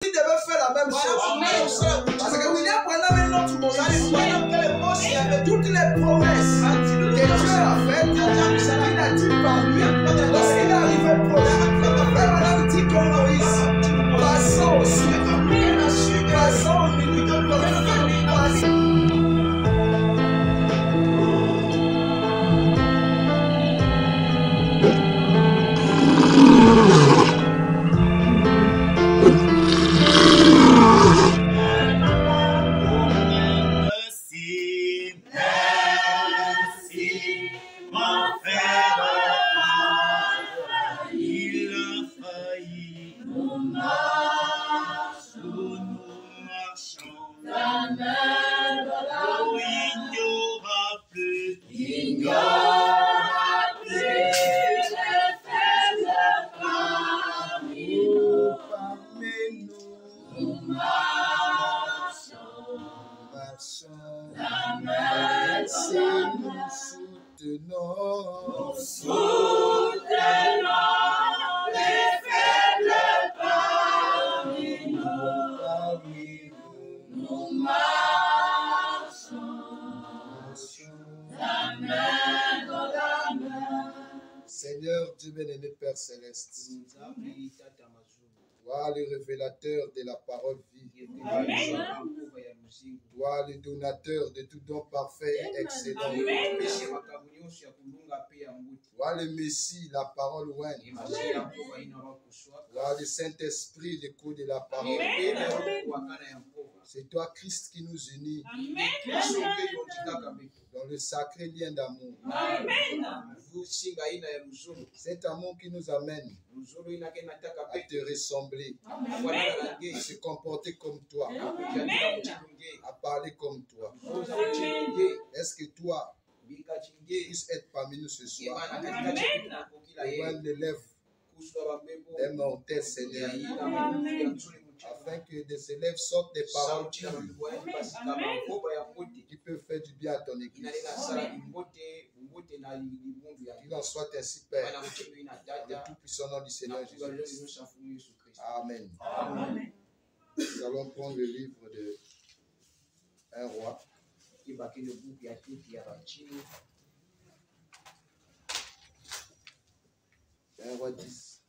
Il devait faire la même chose. Parce que William Branham est notre Moïse. Toutes les promesses que Dieu a faites, il a dit par lui. Lorsqu'il est arrivé proche, Frère Branham dit comme Moïse, passons aussi. Passons au milieu de Seigneur Dieu bien-aimé Père Céleste, toi le révélateur de la parole vive, toi le donateur de tout don parfait et excellent, toi le Messie, la parole ointe, toi le Saint-Esprit, l'écho de la parole. C'est toi Christ qui nous unit dans le sacré lien d'amour. Cet amour qui nous amène à te ressembler, à se comporter comme toi, à parler comme toi. Est-ce que toi puisses être parmi nous ce soir? Loin des lèvres des mortels, Seigneur, afin que de ces lèvres sortent des paroles qui peuvent faire du bien à ton église. Qu'il en soit ainsi, Père, dans le tout-puissant nom du Seigneur Jésus-Christ. Amen. Amen. Nous allons prendre le livre de 1 roi. 1 roi 10.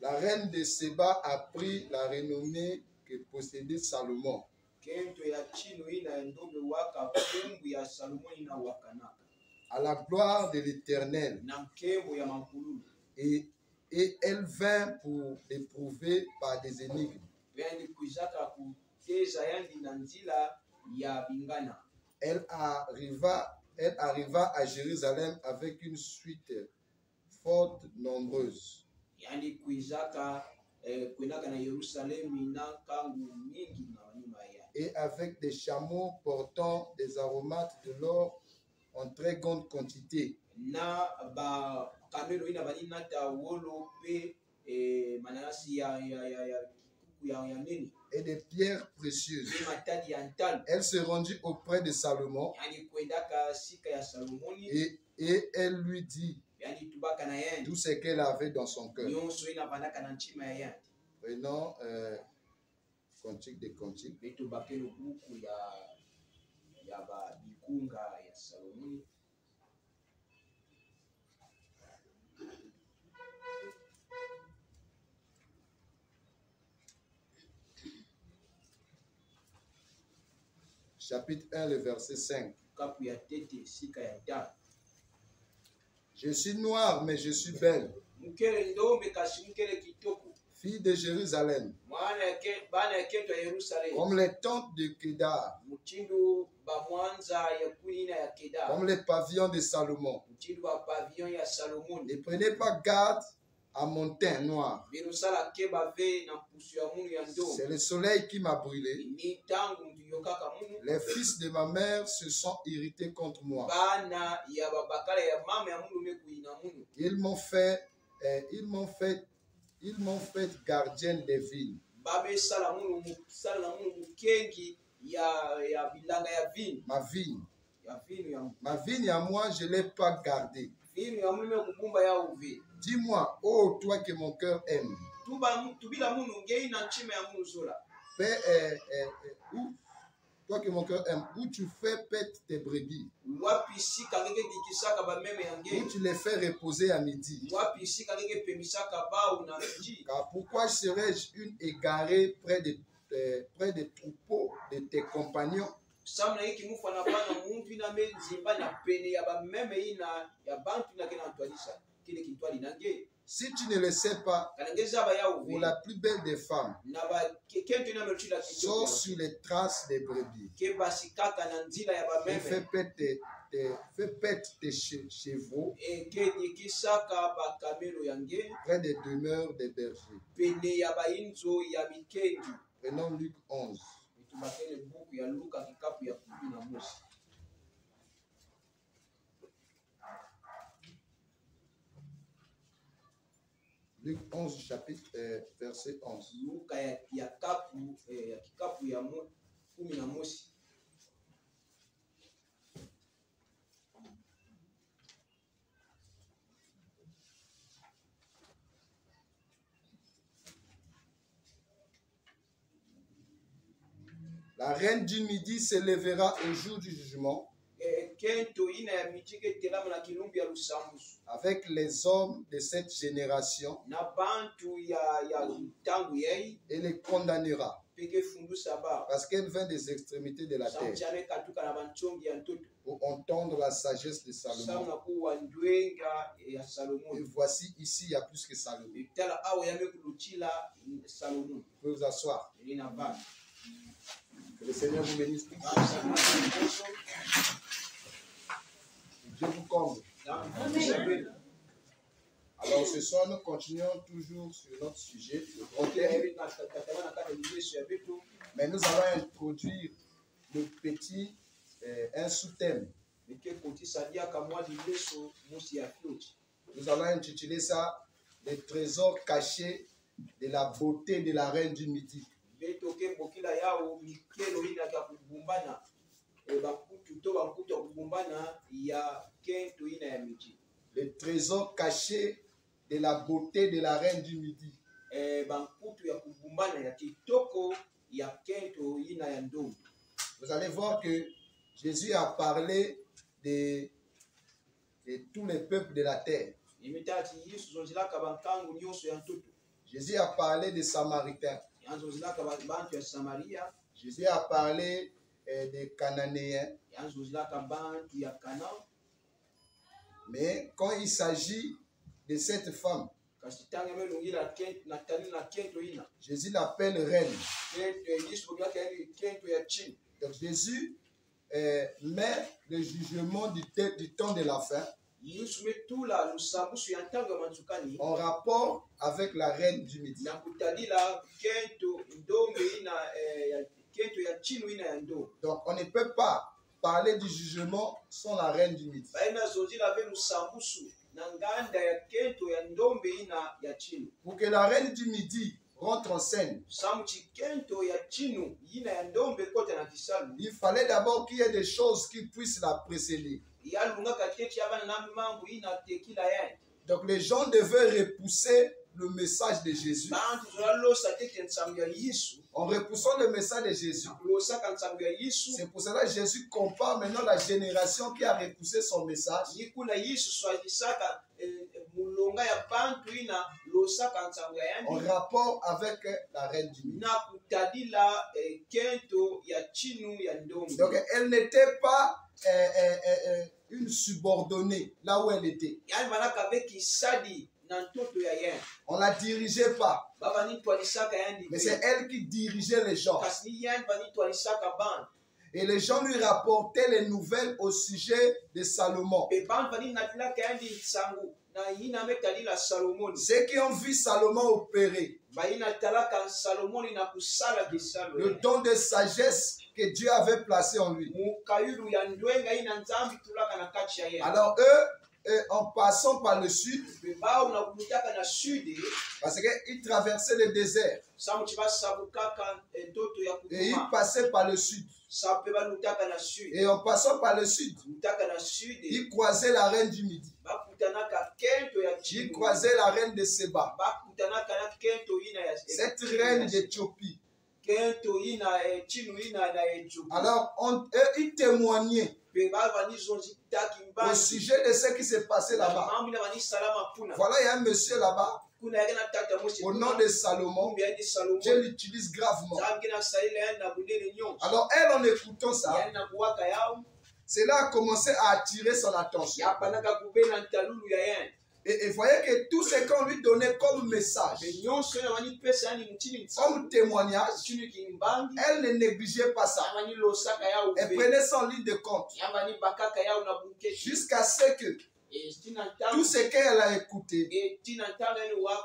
La reine de Séba a pris la renommée que possédait Salomon. À la gloire de l'Éternel. Et elle vint pour l'éprouver par des énigmes. Elle arriva à Jérusalem avec une suite forte nombreuse. Et avec des chameaux portant des aromates de l'or en très grande quantité. Et des pierres précieuses. Elle se rendit auprès de Salomon et elle lui dit tout ce qu'elle avait dans son cœur. Prenons Cantique des Cantiques. Chapitre 1, le verset 5. Je suis noire, mais je suis belle. Fille de Jérusalem. Comme les tentes de Kedar. Comme les pavillons de Salomon. Ne prenez pas garde à mon teint noir. C'est le soleil qui m'a brûlé. Les fils de ma mère se sont irrités contre moi. Ils m'ont fait gardienne des vignes. Ma vigne à moi, je ne l'ai pas gardée. Dis-moi, oh toi que mon cœur aime. Toi que mon cœur aime, où tu fais paître tes brebis, où tu les fais reposer à midi. Car pourquoi serais-je une égarée près des troupeaux de tes compagnons? Si tu ne le sais pas, pour la plus belle des femmes, sors sur les traces des brebis et fais paître tes chevaux près des demeures des bergers. Prenons Luc 11. Luc 11, chapitre, verset 11. La reine du midi se lèvera au jour du jugement avec les hommes de cette génération et les condamnera parce qu'elle vient des extrémités de la terre pour entendre la sagesse de Salomon. Et voici ici il y a plus que Salomon. Vous pouvez vous asseoir. Que le Seigneur vous bénisse. Dieu vous comble. Alors ce soir, nous continuons toujours sur notre sujet, le grand thème. Mais nous allons introduire le petit, un sous-thème. Nous allons intituler ça « Les trésors cachés de la beauté de la reine du midi ». Les trésors cachés de la beauté de la reine du midi. Vous allez voir que Jésus a parlé de tous les peuples de la terre. Jésus a parlé des Samaritains. Jésus a parlé des Cananéens. Mais quand il s'agit de cette femme, Jésus l'appelle reine. Donc Jésus met le jugement du temps de la fin en rapport avec la reine du midi. Donc on ne peut pas parler du jugement sans la reine du midi. Pour que la reine du midi rentre en scène, il fallait d'abord qu'il y ait des choses qui puissent la précéder. Donc les gens devaient repousser le message de Jésus. En repoussant le message de Jésus, c'est pour cela que Jésus compare maintenant la génération qui a repoussé son message en rapport avec la reine du midi. Donc elle n'était pas une subordonnée là où elle était. On ne la dirigeait pas. Mais c'est elle qui dirigeait les gens. Et les gens lui rapportaient les nouvelles au sujet de Salomon. Ceux qui ont vu Salomon opérer, le don de sagesse que Dieu avait placé en lui. Alors eux, en passant par le sud, parce qu'ils traversaient le désert, et ils passaient par le sud. Et en passant par le sud, ils croisaient la reine du Midi. Ils croisaient la reine de Séba, cette reine d'Éthiopie. Alors, eux, ils témoignaient au sujet de ce qui s'est passé là-bas. Voilà, il y a un monsieur là-bas, au nom de Salomon. Dieu l'utilise gravement. Alors, elle, en écoutant ça, cela a commencé à attirer son attention. Et voyez que tout ce qu'on lui donnait comme message, comme témoignage, elle ne négligeait pas ça. Elle prenait ça en ligne de compte. Jusqu'à ce que tout ce qu'elle a écouté,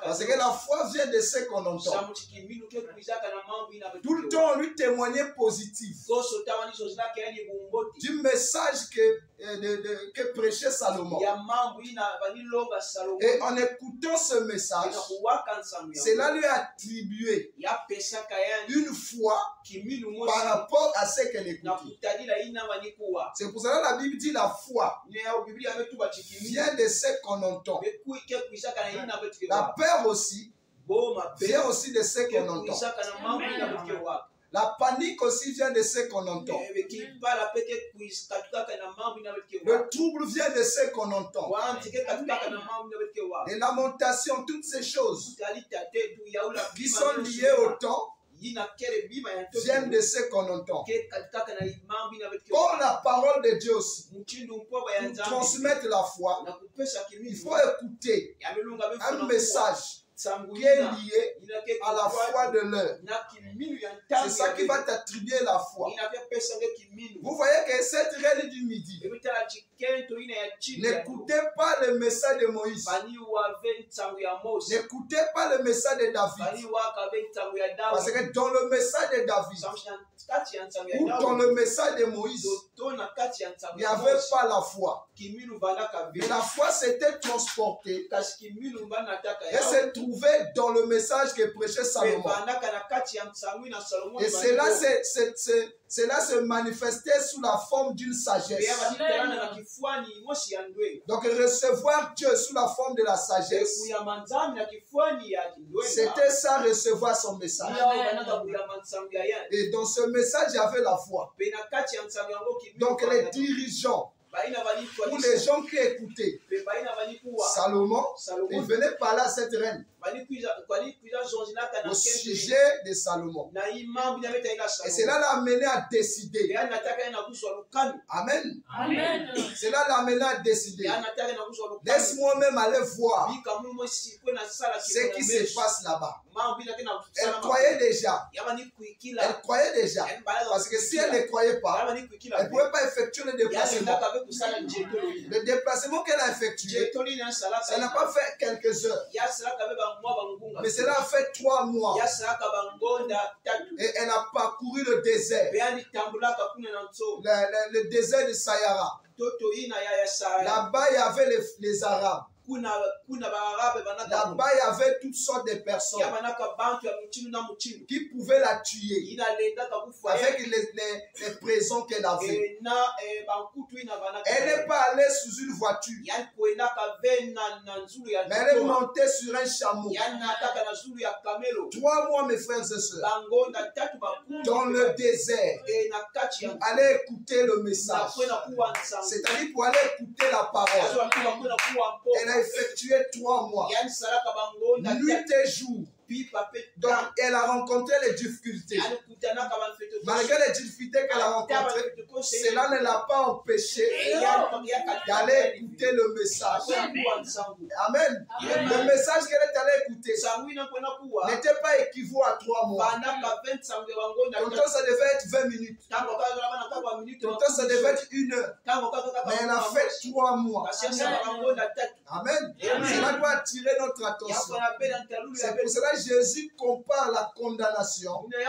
parce que la foi vient de ce qu'on entend. Tout le temps, on lui témoignait positif du message que prêchait Salomon. Et en écoutant ce message, cela lui a attribué une foi par rapport à ce qu'elle écoutait. C'est pour cela que la Bible dit la foi vient de ce qu'on entend. La peur aussi vient aussi de ce qu'on entend. La panique aussi vient de ce qu'on entend. Le trouble vient de ce qu'on entend. Les lamentations, toutes ces choses qui sont liées au temps viennent de ce qu'on entend. Comme la parole de Dieu aussi, pour transmettre la foi, il faut écouter un message qui est lié à la foi de l'heure. C'est ça qui va t'attribuer la foi. Vous voyez que cette reine du Midi n'écoutez pas le message de Moïse. N'écoutez pas le message de David. Parce que dans le message de David, ou dans le message de Moïse, il n'y avait pas la foi. Mais la foi s'était transportée et se trouvait dans le message que prêchait Salomon. Et cela se manifestait sous la forme d'une sagesse. Donc recevoir Dieu sous la forme de la sagesse, c'était ça, recevoir son message. Et dans ce message, il y avait la foi. Donc les dirigeants ou les gens qui écoutaient Salomon, ils venaient parler à cette reine au sujet de Salomon. Et cela l'a amené à décider. Amen. Cela l'a amené à décider. Laisse-moi même aller voir ce qui se passe là-bas. Elle croyait déjà. Parce que si elle ne croyait pas, elle ne pouvait pas effectuer le déplacement. Le déplacement qu'elle a effectué, ça n'a pas fait quelques heures. Mais cela a fait 3 mois. Et elle a parcouru le désert. Le désert de Sahara. Là-bas, il y avait les Arabes. Là-bas, il y avait toutes sortes de personnes qui pouvaient la tuer avec les prisons qu'elle avait. Elle n'est pas allée sous une voiture, mais elle est montée sur un chameau. 3 mois, mes frères et sœurs, dans le désert, pour aller écouter le message. C'est-à-dire pour aller écouter la parole. Elle a effectué 3 mois, nuit et jour, Donc, elle a rencontré les difficultés. Malgré les difficultés qu'elle a rencontrées, cela ne l'a pas empêché d'aller écouter le message. Amen. Le message qu'elle est allée écouter n'était pas équivalent à 3 mois. Pourtant, ça devait être 20 minutes. Pourtant, ça devait être 1 heure. Mais elle a fait 3 mois. Amen. Cela doit attirer notre attention. C'est pour cela que Jésus compare la condamnation des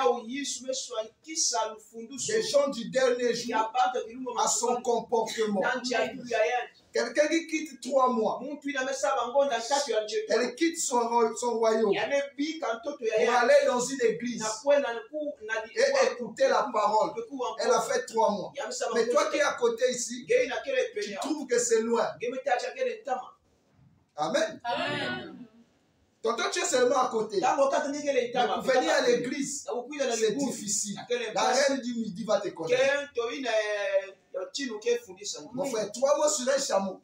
gens du dernier jour à son comportement. Quelqu'un qui quitte 3 mois, elle quitte son royaume pour aller dans une église et écouter la parole. Elle a fait 3 mois. Mais toi qui es à côté ici, tu trouves que c'est loin. Amen. Donc toi tu es seulement à côté. Mais pour venir à l'église, c'est difficile. La reine du midi va te connaître. Mon frère, 3 mois sur un chameau.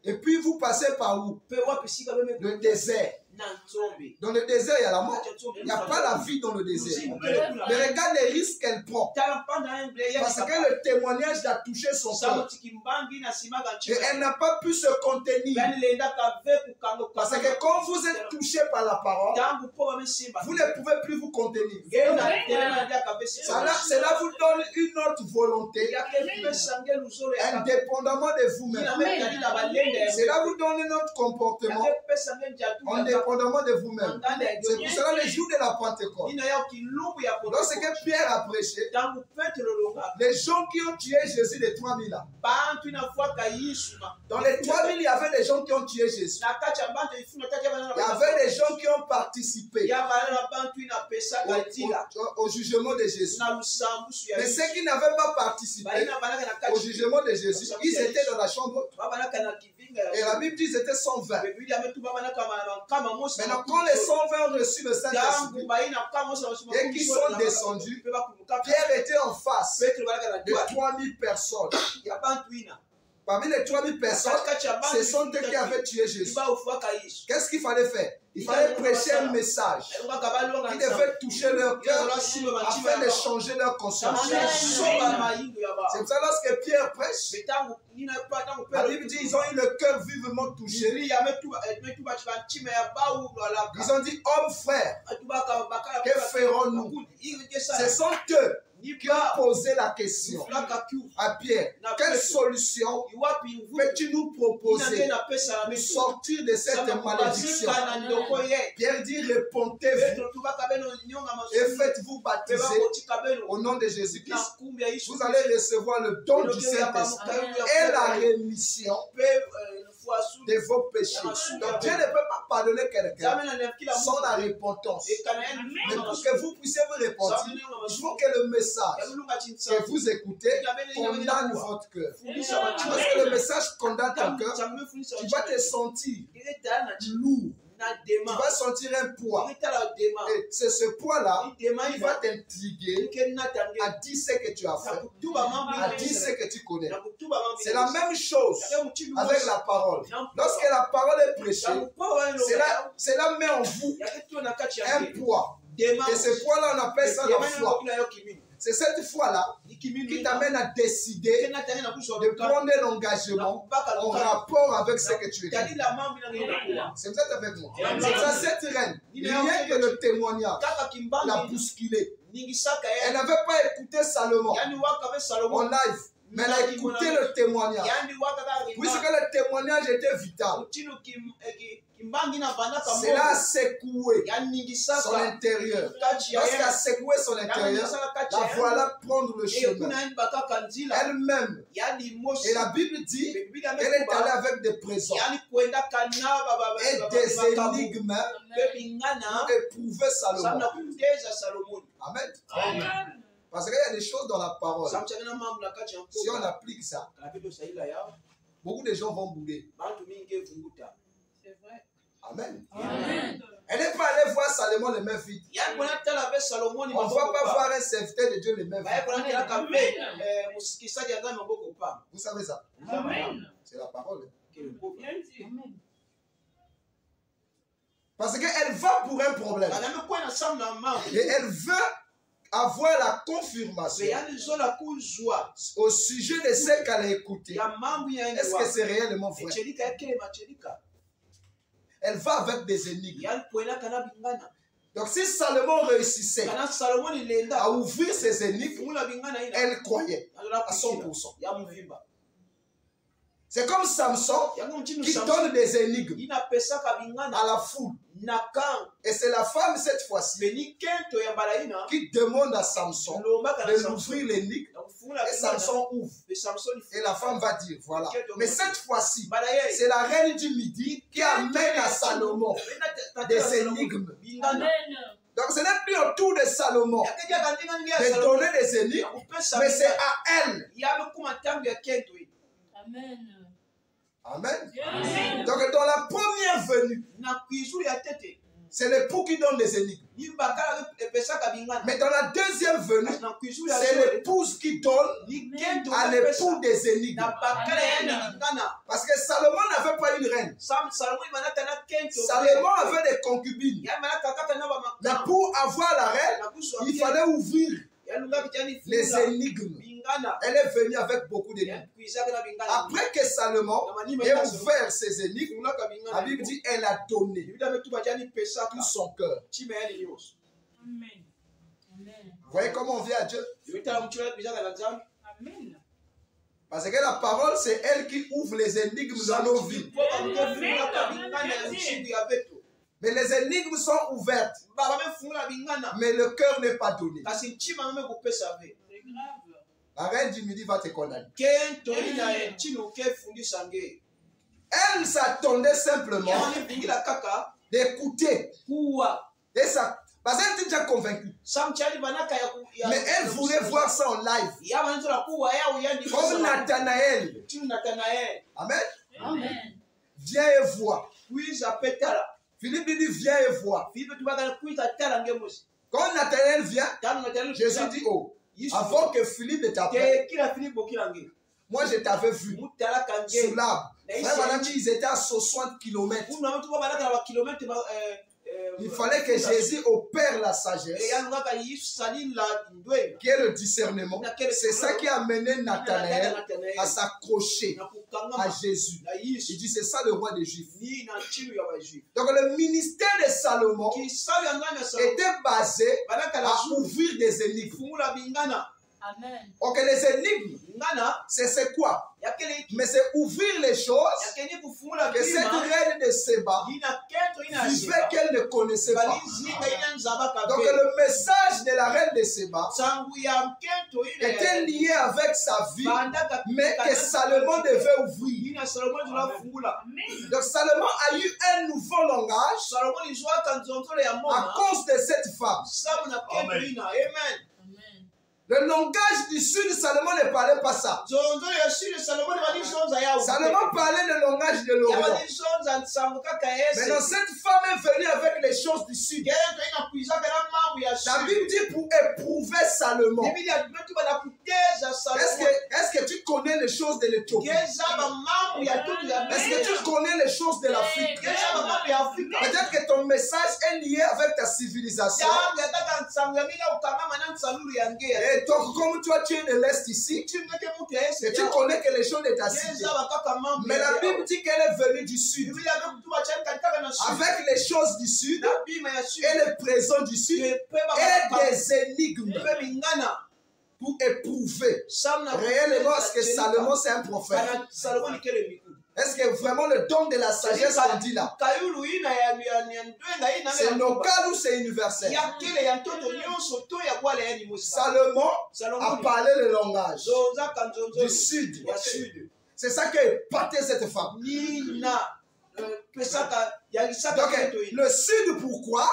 Et puis vous passez par où? Le désert. Dans le désert, il y a la mort. Il n'y a pas la vie dans le désert. Mais regarde les risques qu'elle prend. Parce que le témoignage a touché son cœur. Et elle n'a pas pu se contenir. Parce que quand vous êtes touché par la parole, vous ne pouvez plus vous contenir. Cela vous donne une autre volonté, indépendamment de vous-même. Cela vous donne un autre comportement, indépendamment de vous-même. C'est pour cela le jour de la Pentecôte, lorsque Pierre a prêché, les gens qui ont tué Jésus, les 3000 là, dans les 3000, il y avait des gens qui ont tué Jésus. Il y avait des gens qui ont participé au jugement de Jésus. Mais ceux qui n'avaient pas participé au jugement de Jésus, ils étaient dans la chambre. Et la Bible dit qu'ils étaient 120. Maintenant, quand les 120 ont reçu le Saint-Esprit et qu'ils sont descendus, Pierre était en face de 3000 personnes. Parmi les 3000 personnes, ce sont eux qui avaient tué Jésus. Qu'est-ce qu'il fallait faire? Il fallait prêcher un message qui devait toucher leur cœur afin de changer leur conscience. C'est pour ça lorsque Pierre prêche, la Bible dit qu'ils ont eu le cœur vivement touché. Ils ont dit, homme frère, que ferons-nous? Ce sont eux qui ont posé la question à Pierre. Quelle solution peux-tu nous proposer pour sortir de cette malédiction? Pierre dit, répondez-vous et faites-vous baptiser au nom de Jésus-Christ. Vous allez recevoir le don du Saint-Esprit et la rémission de vos péchés. Donc Dieu ne peut pas pardonner quelqu'un sans la repentance. Mais pour que vous puissiez vous repentir, il faut que le message que vous écoutez condamne votre cœur. Parce que le message condamne ton cœur, tu vas te sentir lourd. Tu vas sentir un poids. Et c'est ce poids-là qui va t'intriguer à dire ce que tu as fait, à dire ce que tu connais. C'est la même chose avec la parole. Lorsque la parole est prêchée, cela met en vous un poids. Et ce poids-là, on appelle ça la foi. C'est cette foi-là qui t'amène à décider de prendre un engagement en rapport avec ce que tu es. C'est vous êtes avec moi. C'est ça, cette reine, rien que le témoignage l'a bousculée. Elle n'avait pas écouté Salomon en live, mais elle a écouté le témoignage. Puisque le témoignage était vital. Cela a secoué son intérieur. Lorsqu'elle a secoué son intérieur, la voilà prendre le chemin elle-même. Et la Bible dit qu'elle est allée avec des présents et des énigmes pour éprouver Salomon. Amen. Parce qu'il y a des choses dans la parole. Si on applique ça, beaucoup de gens vont bouler. C'est vrai. Amen. Amen. Elle n'est pas allée voir Salomon les mains vides. On ne va pas voir un serviteur de Dieu les mains vides. Vous savez ça? Amen. C'est la parole. Amen. Parce qu'elle va pour un problème. Et elle veut avoir la confirmation au sujet de ce qu'elle a écouté. Est-ce que c'est réellement vrai? Elle va avec des énigmes. Donc si Salomon réussissait à ouvrir ces énigmes, elle croyait à 100%. C'est comme Samson qui donne des énigmes à la foule. Et c'est la femme cette fois-ci qui demande à Samson de l'ouvrir l'énigme. Et Samson ouvre. Et la femme va dire, voilà. Mais cette fois-ci, c'est la reine du Midi qui amène à Salomon des énigmes. Donc ce n'est plus autour de Salomon de donner des énigmes, mais c'est à elle. Amen. Amen. Donc dans la première venue, c'est l'époux qui donne des énigmes. Mais dans la deuxième venue, c'est l'épouse qui donne à l'époux des énigmes. Parce que Salomon n'avait pas une reine. Salomon avait des concubines. Mais pour avoir la reine, il fallait ouvrir les énigmes. Elle est venue avec beaucoup d'énigmes. Après que Salomon ait ouvert ses énigmes, la Bible dit qu'elle a donné tout son cœur. Vous voyez comment on vient à Dieu? Parce que la parole, c'est elle qui ouvre les énigmes dans nos vies. Mais les énigmes sont ouvertes. Mais le cœur n'est pas donné. La reine du Midi va te condamner. Elle s'attendait simplement d'écouter. Et ça, parce qu'elle était déjà convaincue. Mais elle voulait voir ça en live. Comme Nathanaël. Amen. Amen. Viens et vois. Philippe lui dit viens et vois. Quand Nathanaël vient, Jésus dit oh. Avant que Philippe ne t'appelle, moi je t'avais vu sous l'arbre. Ils étaient à 60 km. Il fallait que Jésus opère la sagesse, qui est le discernement. C'est ça qui a amené Nathanaël à s'accrocher à Jésus. Il dit c'est ça le roi des Juifs. Donc le ministère de Salomon était basé à ouvrir des énigmes. Amen. Ok, les énigmes, c'est quoi? Mais c'est ouvrir les choses que cette reine de Séba vivait qu'elle ne connaissait pas. Donc le message de la reine de Séba était lié avec sa vie, mais que Salomon devait ouvrir. Donc Salomon a eu un nouveau langage à cause de cette femme. Amen. Le langage du sud, Salomon ne parlait pas ça. Salomon parlait le langage de l'Orient. Mais dans cette femme est venue avec les choses du sud. La Bible dit pour éprouver Salomon. Est-ce que tu connais les choses de l'Éthiopie? Est-ce que tu connais les choses de l'Afrique? Peut-être que ton message est lié avec ta civilisation. Et donc, comme toi, tu es de l'Est ici, et tu connais que les choses de ta cité. Mais la Bible dit qu'elle est venue du Sud. Avec les choses du Sud, et le présent du Sud, et des énigmes pour éprouver réellement est-ce que Salomon c'est un prophète. Est-ce que vraiment le don de la sagesse qu'on dit là, c'est local ou c'est universel? Salomon a parlé le langage du sud. C'est ça qui a épaté cette femme. Donc, le sud, pourquoi?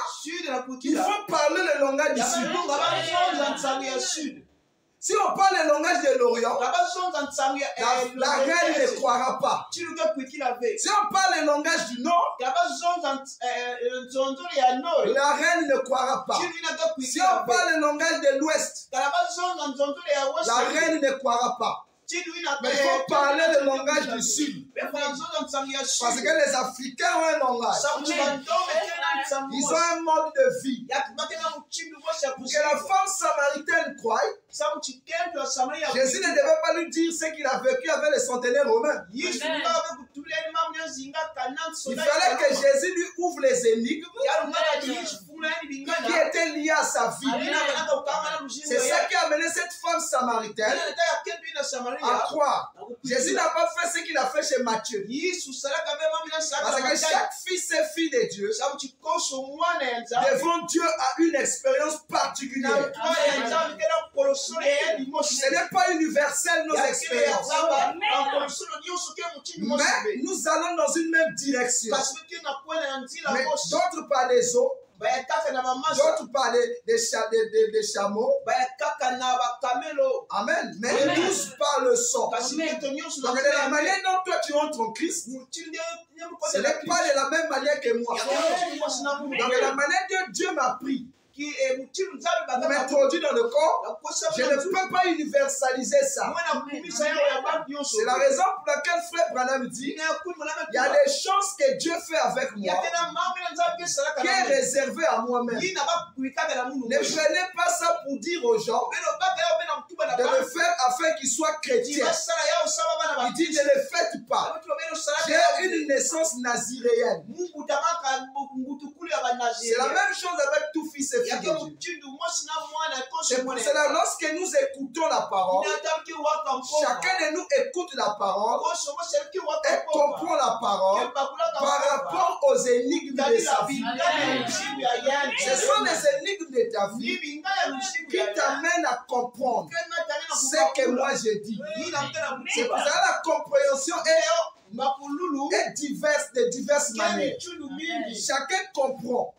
Il faut parler le langage du sud. Si on parle le langage de l'Orient, la reine ne croira pas. Si on parle le langage du Nord, la reine ne croira pas. Si on parle le langage de l'Ouest, la reine ne croira pas. Mais il faut parler le langage du Sud. Parce que les Africains ont un langage. Ils ont un mode de vie. Pour que la femme samaritaine croie, Jésus ne devait pas lui dire ce qu'il a vécu avec les centenaires romains. Il fallait que Jésus lui ouvre les énigmes qui étaient liées à sa vie. C'est ça qui a amené cette femme samaritaine à croire. Jésus n'a pas fait ce qu'il a fait chez Matthieu. Parce que chaque fils et fille de Dieu, devant Dieu, a une expérience particulière. Ce n'est pas universel nos expériences. Mais nous allons dans une même direction. Mais d'autres par les eaux, d'autres par des chameaux. Amen. Mais tous par le sang. Donc de la manière dont toi tu entres en Christ, ce n'est pas de la même manière que moi. Donc de la manière dont Dieu m'a pris pour m'introduire dans le corps, je ne peux pas universaliser ça. C'est la raison pour laquelle Frère Branham dit, il y a des choses que Dieu fait avec moi qui est réservé à moi-même. Ne prenez pas ça pour dire aux gens de le faire afin qu'ils soient chrétiens. Il dit ne le faites pas. J'ai une naissance naziréenne. C'est la même chose avec tout fils et fille de Dieu. C'est pour cela, lorsque nous écoutons la parole, chacun de nous écoute la parole et comprend la parole par rapport aux énigmes de sa vie. Ce sont les énigmes de ta vie qui t'amènent à comprendre ce que moi j'ai dit. C'est pour cela la compréhension est diverse de diverses manières. Chacun comprend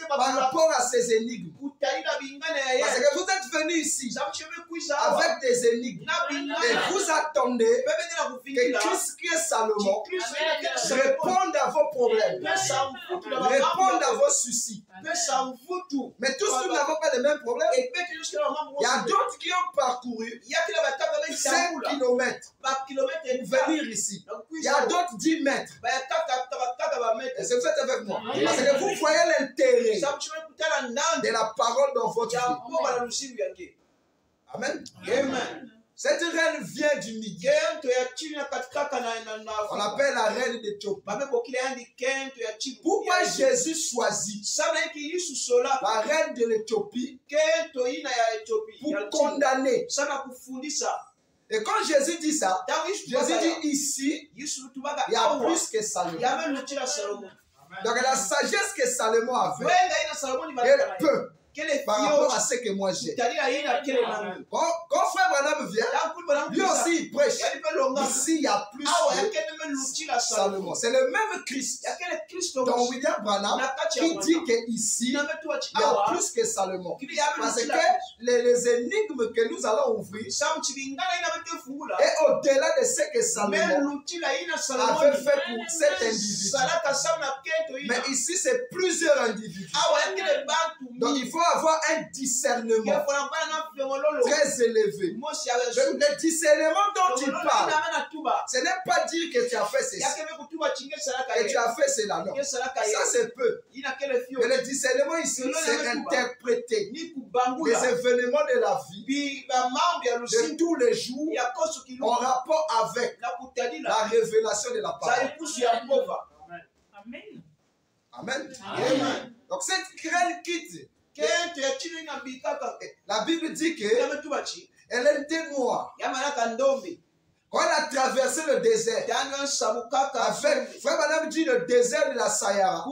par rapport à ces énigmes. Parce que vous êtes venus ici avec des énigmes et vous attendez que Christ qui est Salomon réponde à vos problèmes, réponde à vos soucis. Mais tous nous n'avons pas les mêmes problèmes. Il y a d'autres qui ont parcouru 5 km pour venir ici. Il y a d'autres 10 mètres. Et c'est vous êtes avec moi. Parce que vous voyez l'intérêt de la parole dans votre vie. Amen. Amen. Cette reine vient du Midi. On l'appelle la reine d'Éthiopie. Pourquoi Jésus choisit la reine de l'Éthiopie pour condamner? Et quand Jésus dit ça, Jésus dit ici, il y a plus que Salomon. Donc la sagesse que Salomon avait est peu par rapport à ce que moi j'ai. Quand Frère Branham vient, lui aussi il prêche. Ici, il y a plus que Salomon. C'est le même Christ dont William Branham qui dit qu'ici, il y a plus que Salomon. Parce que les énigmes que nous allons ouvrir est au-delà de ce que Salomon avait fait pour cet individu. Mais ici, c'est plusieurs individus. Donc il faut avoir un discernement très élevé. Le discernement dont tu parles, ce n'est pas dire que tu as fait ceci, que tu as fait cela. Non, ça c'est peu. Mais le discernement ici, c'est interpréter les événements de la vie de tous les jours en rapport avec la révélation de la parole. Amen. Amen. Donc cette graine quitte. La Bible dit qu'elle était noire. Quand elle a traversé le désert, avec, Frère Branham dit le désert de la Sahara.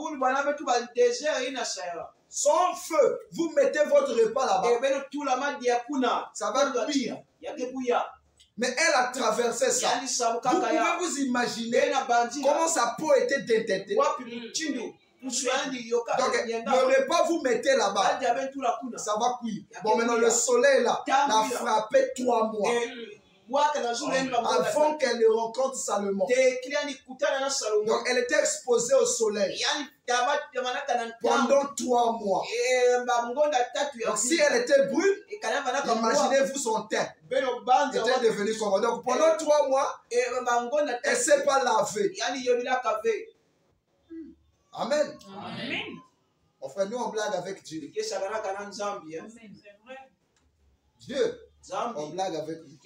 Sans feu, vous mettez votre repas là-bas. Ça va cuire. Mais elle a traversé ça. Vous pouvez vous imaginer comment sa peau était détectée. Donc, le repas, vous mettez là-bas, ça va cuire. Bon, maintenant, le soleil, là, l'a frappé 3 mois. avant qu'elle ne rencontre Salomon. Donc elle était exposée au soleil pendant 3 mois. Donc si elle était brune, imaginez-vous son teint était devenu comment. Donc pendant 3 mois, elle ne s'est pas lavée. Amen. Mon frère, nous on blague avec Dieu. Dieu, on blague avec lui.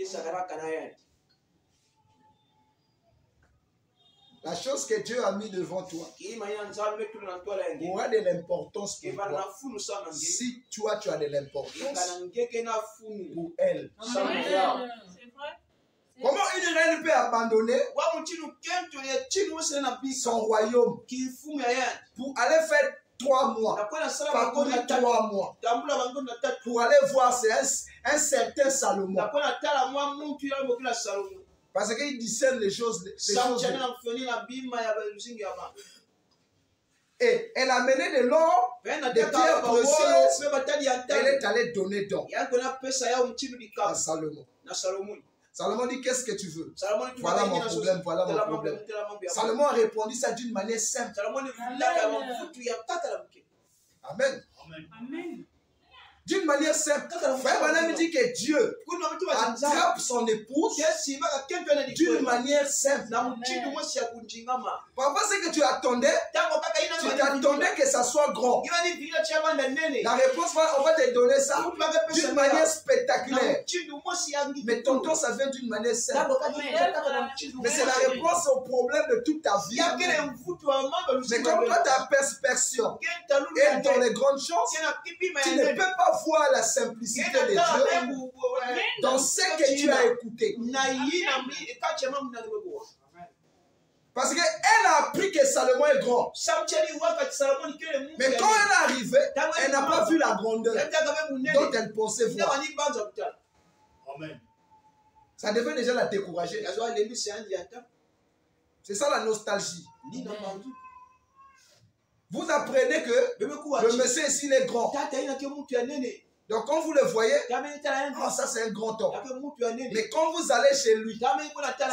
La chose que Dieu a mis devant toi aura de l'importance pour toi. Si toi, tu as de l'importance pour elle. Comment une reine peut abandonner son royaume pour aller faire 3 mois, parcourir 3 mois, pour aller voir un certain Salomon? Parce qu'il discerne les choses. Et elle a mené de l'or, des pierres précieuses. Elle est allée donner don à Salomon. Salomon dit, qu'est-ce que tu veux? Voilà mon problème, voilà mon problème. Salomon a répondu ça d'une manière simple. Amen. D'une manière simple. Frère Branham dit que Dieu attrape son épouse d'une manière simple. Parfois, ce que tu attendais, tu t'attendais que ça soit grand. La réponse, on va te donner ça d'une manière spectaculaire. Mais tonton, ça vient d'une manière simple. Mais c'est la réponse au problème de toute ta vie. Mais comme toi, ta perception est dans les grandes choses, tu ne peux pas voir la simplicité de Dieu dans ce que tu as écouté. Parce qu'elle a appris que Salomon est grand. Mais quand elle est arrivée, elle n'a pas vu la grandeur dont elle pensait voir. Amen. Ça devait déjà la décourager. C'est ça la nostalgie. Vous apprenez que le monsieur ici il est grand. Donc quand vous le voyez, oh, ça c'est un grand homme. Mais quand vous allez chez lui,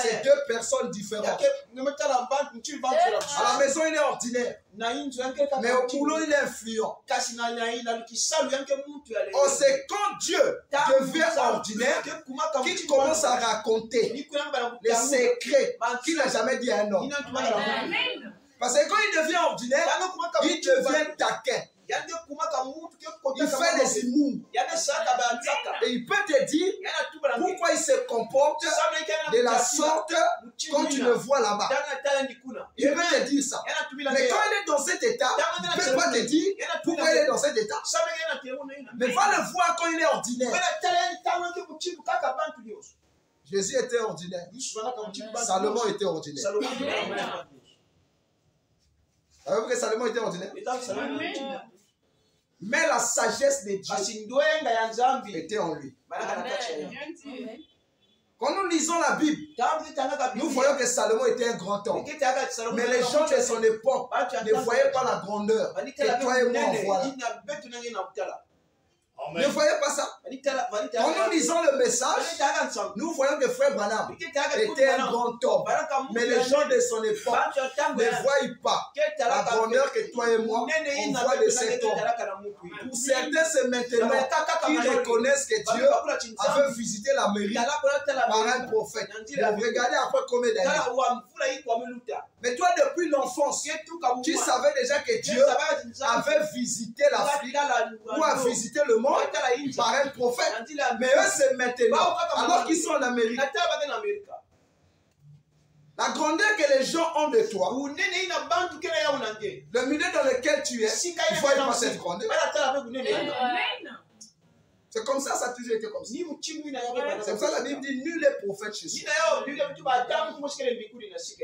c'est 2 personnes différentes. À la maison il est ordinaire. Mais au boulot il est influent. Oh, c'est quand Dieu devient ordinaire qu'il commence à raconter les secrets qu'il n'a jamais dit à un homme. Parce que quand il devient ordinaire, il devient taquin. Il fait des humours. Et il peut te dire pourquoi il se comporte de la sorte quand tu le vois là-bas. Il peut te dire ça. Mais quand il est dans cet état, il ne peut pas te dire pourquoi il est dans cet état. Mais va le voir quand il est ordinaire. Jésus était ordinaire. Salomon était ordinaire. Avez-vous que Salomon était ordinaire? Mais la sagesse de Dieu était en lui. Quand nous lisons la Bible, nous voyons que Salomon était un grand homme. Mais les gens de son époque ne voyaient pas la grandeur que toi et moi on voit là. Ne voyez pas ça? Quand nous lisons le message, nous voyons que Frère Branham était un grand homme. Mais les gens de son époque ne voient pas la grandeur que toi et moi, on voit de cet homme. Pour certains, c'est maintenant qu'ils reconnaissent que Dieu avait visité l'Amérique par un prophète. Regardez après combien d'années. Mais toi, depuis l'enfance, tu savais déjà que Dieu avait visité l'Afrique ou a visité le monde par un prophète. Mais eux, c'est maintenant, alors qu'ils sont en Amérique. La grandeur que les gens ont de toi, le milieu dans lequel tu es, il ne voit pas cette grandeur. C'est comme ça, ça a toujours été comme ça. C'est pour ça que la Bible dit nul est prophète chez soi.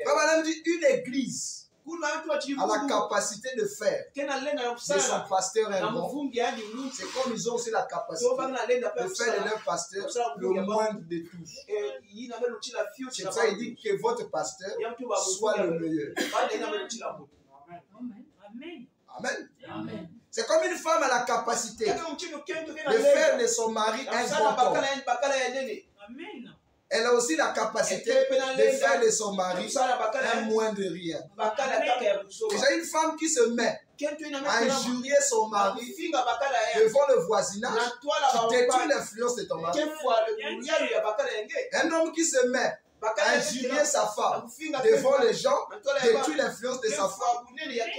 Madame dit une église a la capacité de faire de son pasteur un bon. C'est comme ils ont aussi la capacité de faire de leur pasteur le moindre de tous. C'est pour ça qu'il dit que votre pasteur soit le meilleur. Amen. Amen. C'est comme une femme a la capacité de faire de son mari un grand homme. Elle a aussi la capacité de faire de son mari un moins de rien. Déjà une femme qui se met à injurier son mari devant le voisinage, tu détruis l'influence de ton mari. Un homme qui se met à injurier sa femme devant les gens, détruit l'influence de sa femme.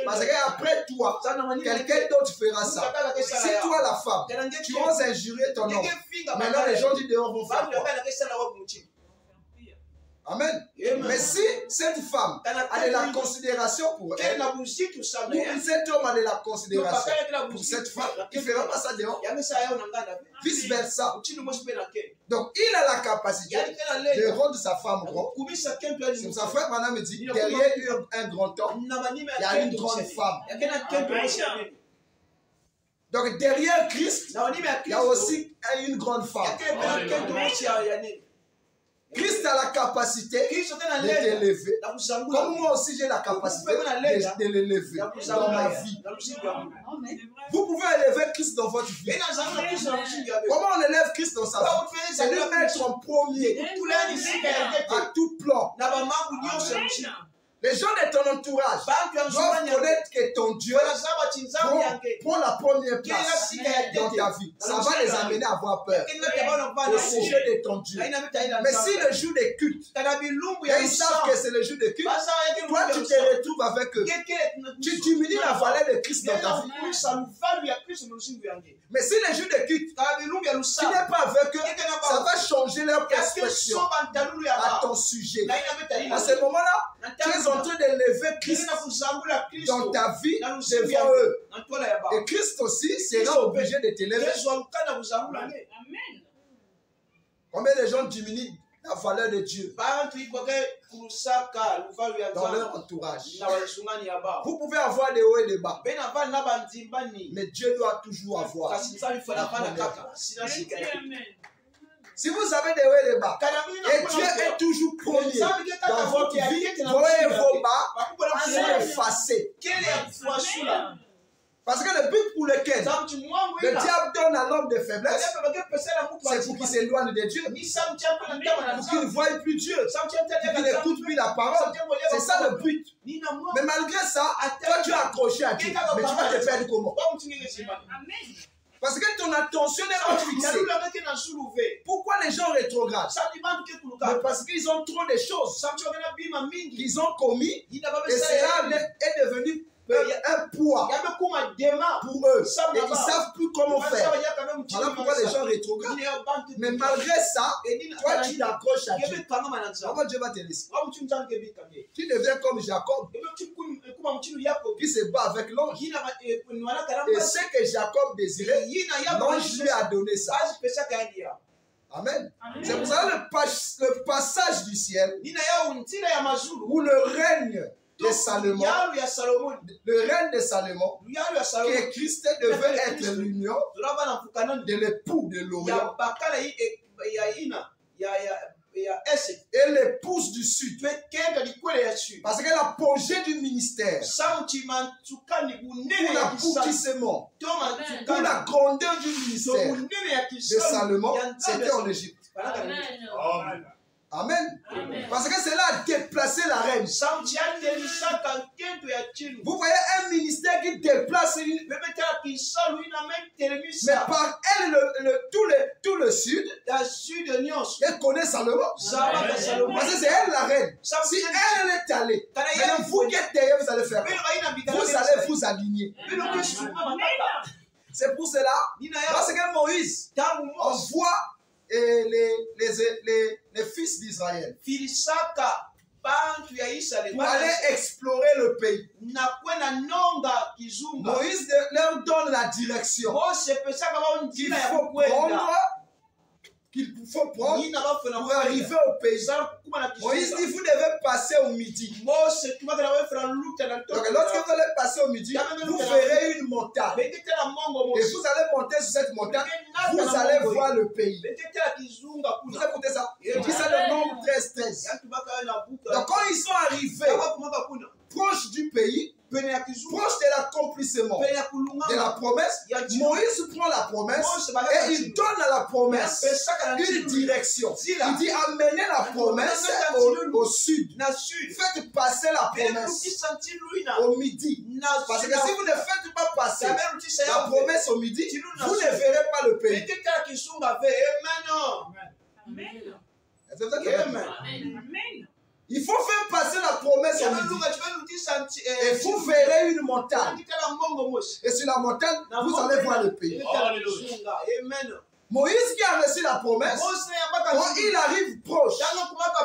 Parce qu'après toi, quelqu'un d'autre fera ça. Si toi, la femme, tu oses injurier ton homme, maintenant les gens du dehors vont faire quoi? Amen. Mais si cette femme a de la considération pour elle, ou cet homme a de la considération pour cette femme, il ne fera pas ça dehors. Vice versa. Donc il a la capacité de rendre sa femme grande. C'est pour ça que frère Branham me dit, derrière un grand homme, il y a une grande femme. Donc derrière Christ, il y a aussi une grande femme. Christ a la capacité de t'élever. Comme moi aussi j'ai la capacité de l'élever dans ma vie. Vous pouvez élever Christ dans votre vie. Comment on élève Christ dans sa vie? C'est de mettre en premier à tout plan. Les gens de ton entourage doivent connaître que ton Dieu prend la première place dans ta vie. Ça va les amener à avoir peur au sujet de ton Dieu. Mais si le jour des cultes, ils savent que c'est le jour des cultes, toi tu te retrouves avec eux. Tu diminues la valeur de Christ dans ta vie. Mais si le jour des cultes, tu n'es pas avec eux, ça va changer leur perception à ton sujet. À ce moment-là, tu es en train d'élever Christ dans ta vie devant eux. Et Christ aussi sera obligé de t'élever. Combien de gens diminuent la valeur de Dieu dans leur entourage? Vous pouvez avoir des hauts et des bas, mais Dieu doit toujours avoir. Si vous avez des hauts et des bas, et Dieu est toujours premier dans votre vie, vos hauts et vos bas sont effacés. Parce que le but pour lequel le diable donne à l'homme des faiblesses, c'est pour qu'il s'éloigne de Dieu, pour qu'il ne voie plus Dieu, pour qu'il n'écoute plus la parole. C'est ça le but. Mais malgré ça, toi tu es accroché à Dieu, mais tu vas te perdre comment? Parce que ton attention n'est pas fixée. Pourquoi les gens rétrogradent? Mais parce qu'ils ont trop de choses qu'ils ont commis et cela est devenu un poids pour eux. Et ils ne savent plus comment faire. Voilà pourquoi les gens rétrogradent. Mais malgré ça, toi tu t'accroches à Dieu. Comment Dieu va te laisser? Tu deviens comme Jacob qui se bat avec l'ange. Et ce que Jacob désirait, l'ange lui a donné ça. Amen. C'est pour ça que le passage du ciel où le règne de Salomon, le règne de Salomon, que Christ devait être l'union de l'époux de l'Orient et l'épouse du Sud. Parce que l'apogée du ministère, pour l'aboutissement, pour la grandeur du ministère de Salomon, c'était en Égypte. Amen. Parce que cela a déplacé la reine. Vous voyez un ministère qui déplace une... Mais par elle, tout le sud, elle connaît Salomon. Parce que c'est elle la reine. Si elle est allée, maintenant vous qui êtes derrière, vous allez faire quoi? Vous allez vous aligner. C'est pour cela, parce que Moïse envoie les fils d'Israël pour aller explorer le pays. Moïse leur donne la direction qu'il faut prendre pour arriver au pays. Moïse dit, vous devez passer au midi. Donc lorsque vous allez passer au midi, vous verrez une montagne. Et vous allez monter sur cette montagne, vous allez voir le pays. Vous écoutez ça? Il dit ça le nombre 13. Donc quand ils sont arrivés proche du pays, proche de l'accomplissement de la promesse, Moïse prend la promesse et il donne à la promesse une direction. Il dit amenez la promesse au sud. Faites passer la promesse au midi. Parce que si vous ne faites pas passer la promesse au midi, vous ne verrez pas le pays. C'est ça que il faut faire passer la promesse au midi. Et vous verrez une montagne. Et sur la montagne, vous allez voir le pays. Moïse qui a reçu la promesse, quand il arrive proche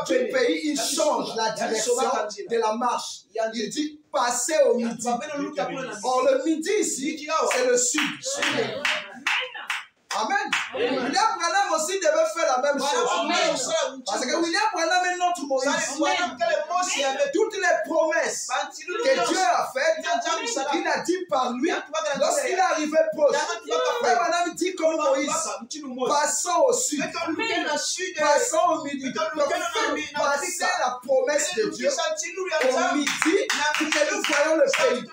du pays, il change la direction de la marche. Il dit passez au midi. Or le midi ici, c'est le sud. Amen. William Branham aussi devait faire la même chose. Parce que William Branham est notre Moïse. Toutes les promesses que Dieu a faites, qu'il a dit par lui, lorsqu'il est arrivé proche, William Branham dit comme Moïse, passons au sud, passons au midi. Donc faites passer la promesse de Dieu au midi, que nous voyons le pays.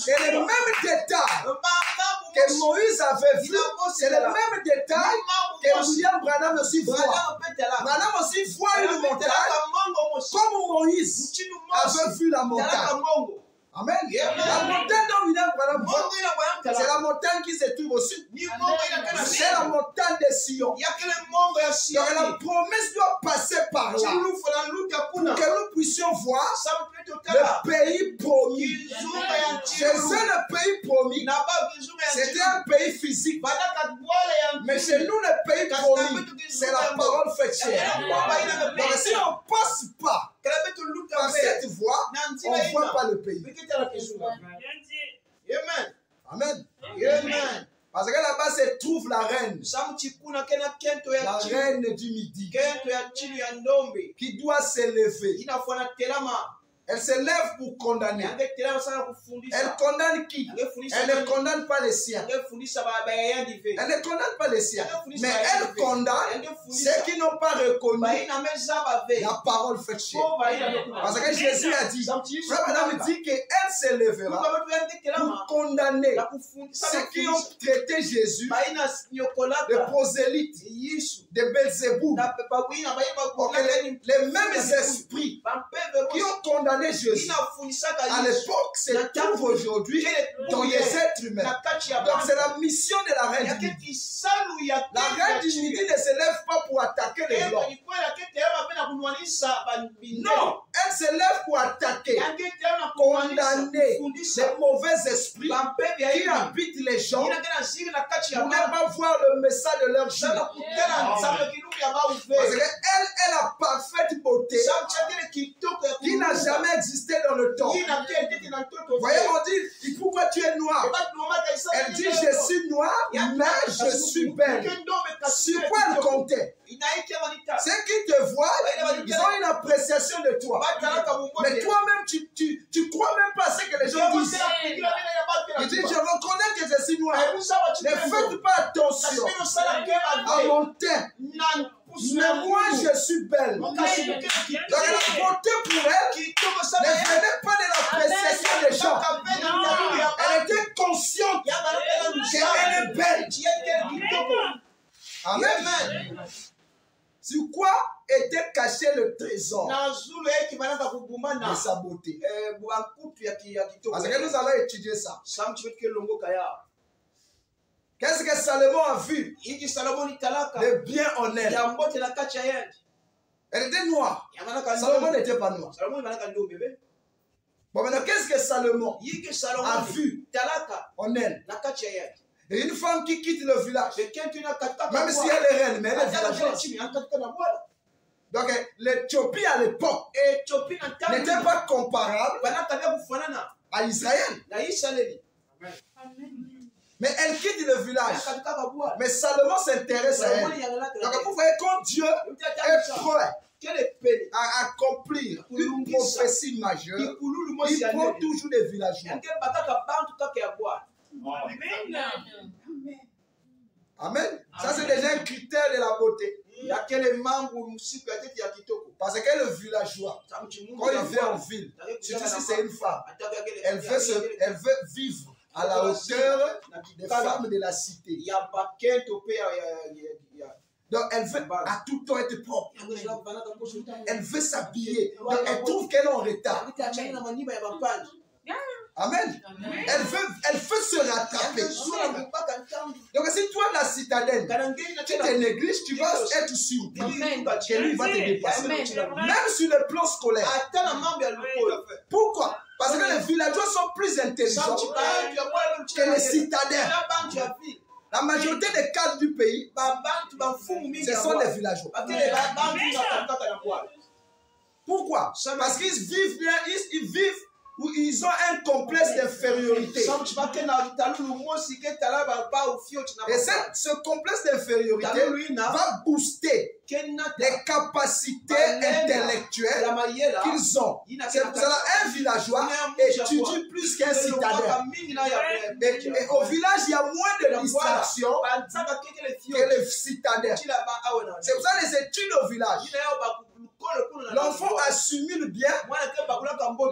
Et les mêmes détails que Moïse avait vu, c'est le même détail que William Branham aussi voit. Branham aussi voit une montagne comme Moïse avait vu la montagne. Amen. La montagne dont William Branham voit, c'est la montagne qui se trouve au sud. C'est la montagne de Sion. Donc la promesse doit passer par là pour que nous puissions voir le pays promis. Chez eux, le pays promis, c'était un pays physique. Mais chez nous, le pays promis, c'est la parole faite chair. Donc si on ne passe pas par cette voie, on ne voit pas le pays. Amen. Amen. Parce que là-bas se trouve la reine. La reine du midi. Qui doit s'élever. Elle se lève pour condamner. Elle condamne qui? Elle ne condamne pas les siens. Elle ne condamne pas les siens. Mais elle condamne ceux qui n'ont pas reconnu la parole faite chair. Parce que Jésus a dit, Frère Madame dit qu'elle s'élèvera pour condamner ceux qui ont traité Jésus de prosélyte, de Belzéboul. Les mêmes esprits qui ont condamné Jésus. À l'époque, c'est tout aujourd'hui dans les êtres humains. Donc c'est la mission de la reine du midi. La reine du midi ne se lève pas pour attaquer les blancs. Non, elle se lève pour attaquer, condamner les mauvais esprits qui habitent les gens pour ne pas voir le message de leur jour. Parce qu'elle est la parfaite beauté qui n'a jamais existé dans le temps. Voyez, on dit, pourquoi tu es noir? Elle dit, je suis noir, mais je suis belle. Sur quoi elle comptait? Ceux qui te voient, ils ont une appréciation de toi. Mais toi-même, tu crois même pas à ce que les gens disent. Il dit, je reconnais que je suis noir. Ne faites pas attention à mon teint. Mais moi, je suis belle. Donc, la beauté pour elle ne venait pas de l'appréciation des gens. Elle était consciente qu'elle est belle. Amen. Sur quoi était caché le trésor de sa beauté? Parce que nous allons étudier ça. Qu'est-ce que Salomon a vu de bien en elle? Elle était noire. Salomon n'était pas noir. Bon, maintenant, qu'est-ce que Salomon a vu en elle? Et une femme qui quitte le village, même si elle est reine, mais elle est villageoise. Donc, l'Éthiopie à l'époque n'était pas comparable à Israël. Mais elle quitte le village. Mais Salomon s'intéresse à elle. Donc, vous voyez, quand Dieu est prêt à accomplir une prophétie majeure, il prend toujours des villageois. Amen. Ça, c'est déjà un critère de la beauté. Parce que le villageois, quand il vient en ville, surtout si c'est une femme, elle veut vivre à la hauteur des femmes de la cité. Donc elle veut à tout temps être propre. Elle veut s'habiller. Donc elle trouve qu'elle est en retard. Amen. Elle veut se rattraper. Donc si toi la citadelle, tu te négliges, tu vas être surpris que lui va te dépasser. Même sur le plan scolaire. Pourquoi? Parce que les villageois sont plus intelligents que les citadins. La majorité des cadres du pays, ce sont les villageois. Pourquoi? Parce qu'ils vivent bien, ils vivent où ils ont un complexe d'infériorité. Et ce complexe d'infériorité va booster les capacités intellectuelles qu'ils ont. C'est pour cela qu'un villageois étudie plus qu'un citadin. Et au village, il y a moins de distractions que les citadins. C'est pour ça que les études au village, l'enfant assimile bien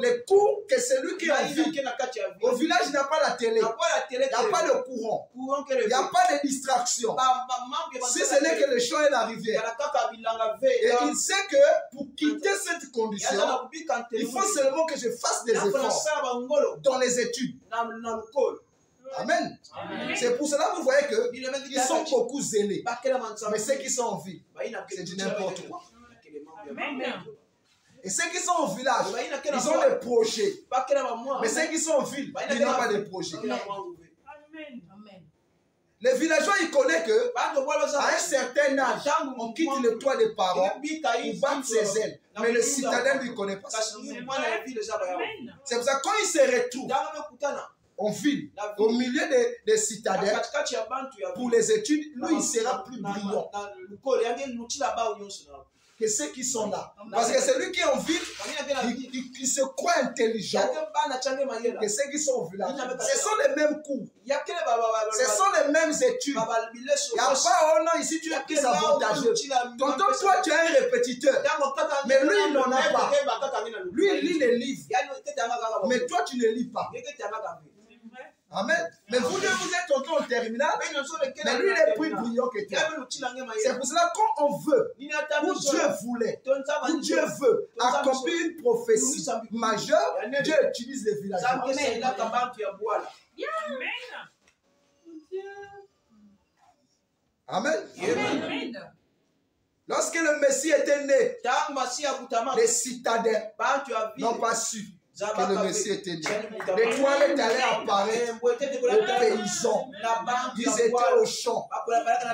les cours que celui qui a vu. Au village, il n'y a pas la télé, il n'y a pas de courant, il n'y a pas de distraction. Si ce n'est que le champ et la rivière. Et il sait que pour quitter cette condition, il faut seulement que je fasse des efforts dans les études. Amen. C'est pour cela que vous voyez qu'ils sont beaucoup zélés. Mais ceux qui sont en ville, c'est du n'importe quoi. Et ceux qui sont au village, ils ont des projets. Mais ceux qui sont en ville, ils n'ont pas de projets. Les villageois, ils connaissent que à un certain âge, on quitte le toit des parents pour battre ses ailes. Mais le citadin ne connaît pas ça. C'est pour ça que quand il se retrouve en ville, au milieu des citadins, pour les études, lui, il sera plus brillant que ceux qui sont là. Parce que celui qui est en ville, il se croit intelligent que ceux qui sont au village. Ce sont les mêmes cours. Ce sont les mêmes études. Il n'y a pas, oh non, ici tu es plus avantageux. Tonton, toi tu es un répétiteur. Mais lui, il n'en a pas. Lui, il lit les livres. Mais toi, tu ne lis pas. Amen. Mais vous deux, vous êtes encore en terminale. Mais lui, il est plus brillant que toi. C'est pour cela qu'on veut, où Dieu voulait, où Dieu veut accomplir une prophétie majeure, Dieu utilise les villageois. Amen. Amen. Lorsque le Messie était né, les citadins n'ont pas su que le Messie était né. L'étoile est allée apparaître aux paysans. Ils étaient au champ,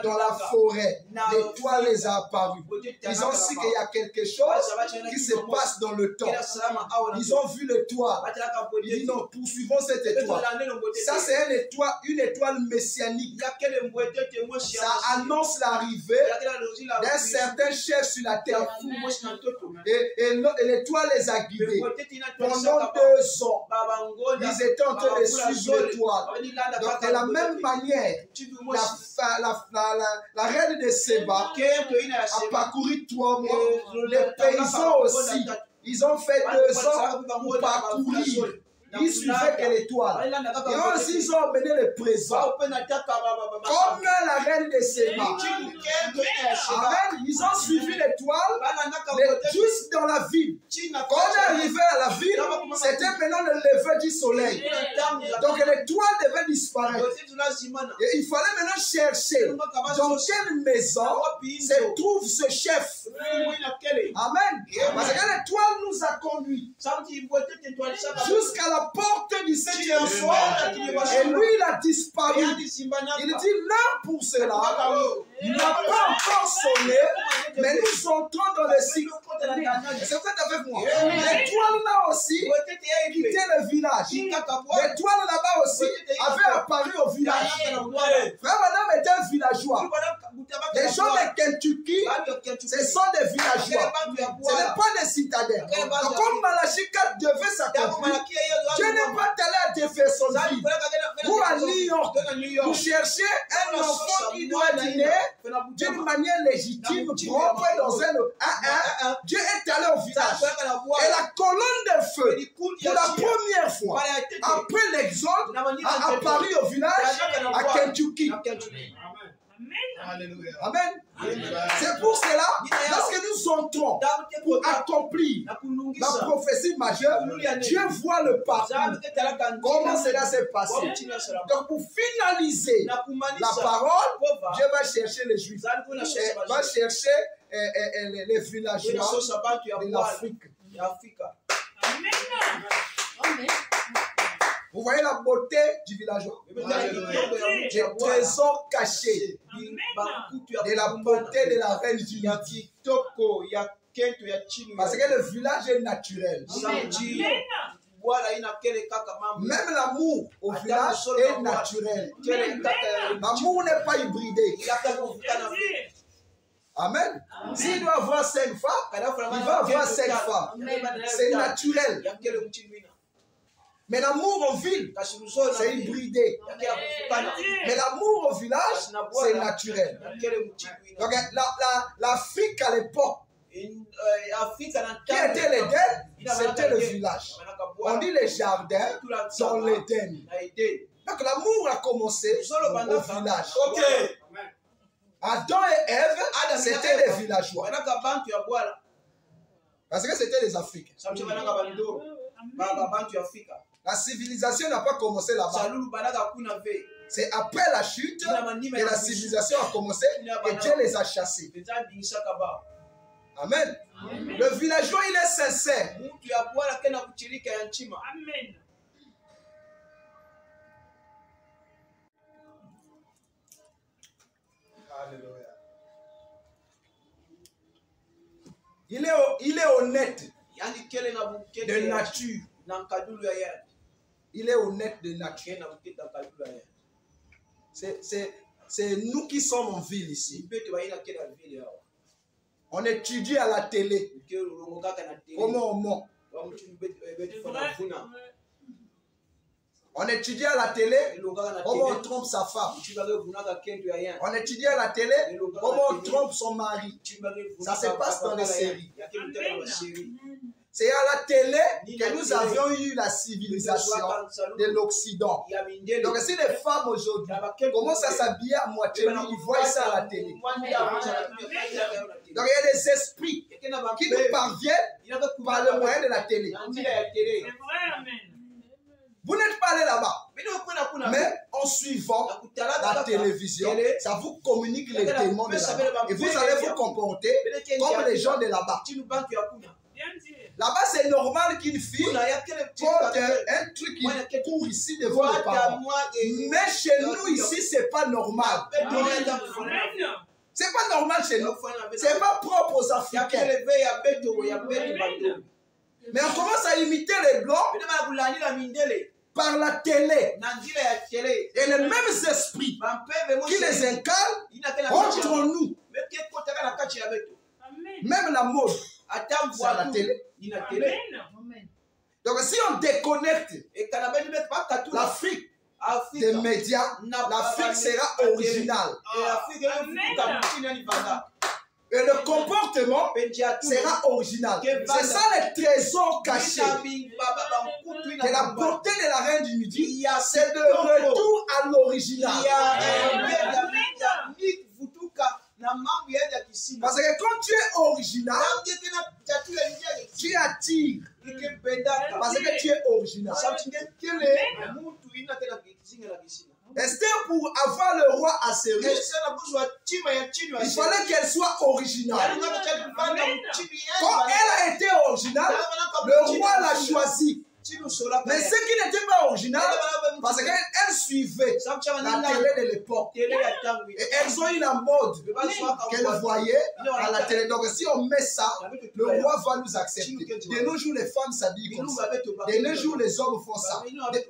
dans la forêt. L'étoile les a apparus. Ils ont su qu'il y a quelque chose qui se passe dans le temps. Ils ont vu l'étoile. Ils disent non, poursuivons cette étoile. Ça, c'est une étoile messianique. Ça annonce l'arrivée d'un certain chef sur la terre. Et l'étoile les a guidés. Pendant 2 ans, ils étaient en train de suivre l'étoile. Donc, de la même manière, la reine de Séba a parcouru 3 mois. Les paysans aussi, ils ont fait 2 ans pour parcourir. Ils suivaient que l'étoile. Et aussi, ils ont emmené les présents. Comme la reine de Séba. Amen. Ils ont suivi l'étoile, mais juste dans la ville. Quand on est arrivé à la ville, c'était maintenant le lever du soleil. Donc l'étoile devait disparaître. Et il fallait maintenant chercher dans quelle maison se trouve ce chef. Amen. Parce que l'étoile nous a conduits jusqu'à la porte du 7e soir. Et lui, il a disparu. Il dit l'heure pour cela. Il n'a pas encore sonné, mais nous entrons dans le cycle. C'est peut-être avec moi. L'étoile là aussi quitté le village. L'étoile là-bas aussi avait apparu au village. Frère Madame était un villageois. Les gens de Kentucky, ce sont des villageois. Ce n'est pas des citadins. Donc comme Malachie 4 devait s'accomplir, Dieu n'est pas allé à Jeffersonville ou à New York pour chercher un enfant qui doit être né d'une manière légitime, propre dans un. Dieu est allé au village. Et la colonne de feu feu, pour la première fois, après l'exode, a apparu au village à Kentucky. Alléluia. Amen. C'est pour cela, lorsque nous entrons pour accomplir la prophétie majeure, Dieu voit le parcours. Comment cela s'est passé. Donc pour finaliser la parole, Dieu va chercher les Juifs. Et va chercher les villageois de l'Afrique. Amen. Vous voyez la beauté du villageois? Des trésors cachés de la beauté de la reine du Nati. Parce que le village est naturel. Même l'amour au village est naturel. L'amour n'est pas hybridé. Amen. S'il doit avoir 5 femmes, il va avoir 5 femmes. C'est naturel. Mais l'amour en ville, c'est hybridé. Mais l'amour au village, c'est naturel. Donc l'Afrique à l'époque, qui était l'Éden, c'était le village. On dit les jardins sont l'Éden. Donc l'amour a commencé au village. Adam et Ève, c'était les villageois. Parce que c'était les Africains. La civilisation n'a pas commencé là-bas. C'est après la chute que la civilisation a commencé et Dieu les a chassés. Amen. Le villageois, il est sincère. Amen. Il est honnête de nature. Il est honnête de nature. C'est nous qui sommes en ville ici. On étudie à la télé comment on ment. On étudie à la télé comment on trompe sa femme. On étudie à la télé comment on trompe son mari. Ça se passe dans les séries. C'est à la télé que nous avions eu la civilisation de l'Occident. Donc si les femmes aujourd'hui commencent à s'habiller à moitié nue, ils voient ça à la télé. Donc il y a des esprits qui nous parviennent par le moyen de la télé. Vous n'êtes pas allé là-bas, mais en suivant la télévision, ça vous communique les démons de là-bas. Et vous allez vous comporter comme les gens de là-bas. Là-bas, c'est normal qu'une fille porte un truc qui court ici devant les parents. Mais chez nous, ici, c'est pas normal. C'est pas normal chez nous. C'est pas propre aux Africains. Mais on commence à imiter les Blancs par la télé. Et les mêmes esprits qui les incarnent entre nous. Même la mode, c'est à la télé. Donc si on déconnecte l'Afrique des médias, l'Afrique sera originale. Et le comportement sera original. C'est ça les trésors cachés. Et la beauté de la reine du Midi, c'est de retour à l'original. Parce que quand tu es original, tu attires. Parce que tu es original. Esther, pour avoir le roi Assyrie, il fallait qu'elle soit originale. Quand elle a été originale, le roi l'a choisie. Mais ce qui n'était pas original, parce qu'elles suivaient la télé de l'époque. Et elles ont eu la mode qu'elles voyaient à la télé. Donc si on met ça, le roi va nous accepter. De nos jours, les femmes s'habillent comme ça. De nos jours, les hommes font ça.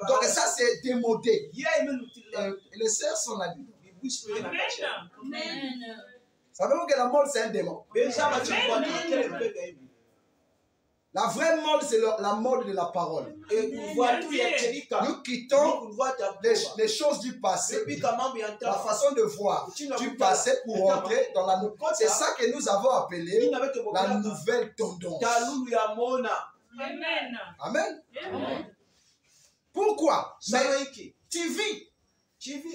Donc ça, c'est démodé. Et les sœurs sont là-dedans. Savez-vous que la mode, c'est un démon? La vraie mode, c'est la mode de la parole. Nous quittons les choses du passé, la façon de voir du passé pour entrer dans la nouvelle. C'est ça que nous avons appelé la nouvelle tendance. Amen. Amen. Amen. Pourquoi? Mais tu vis.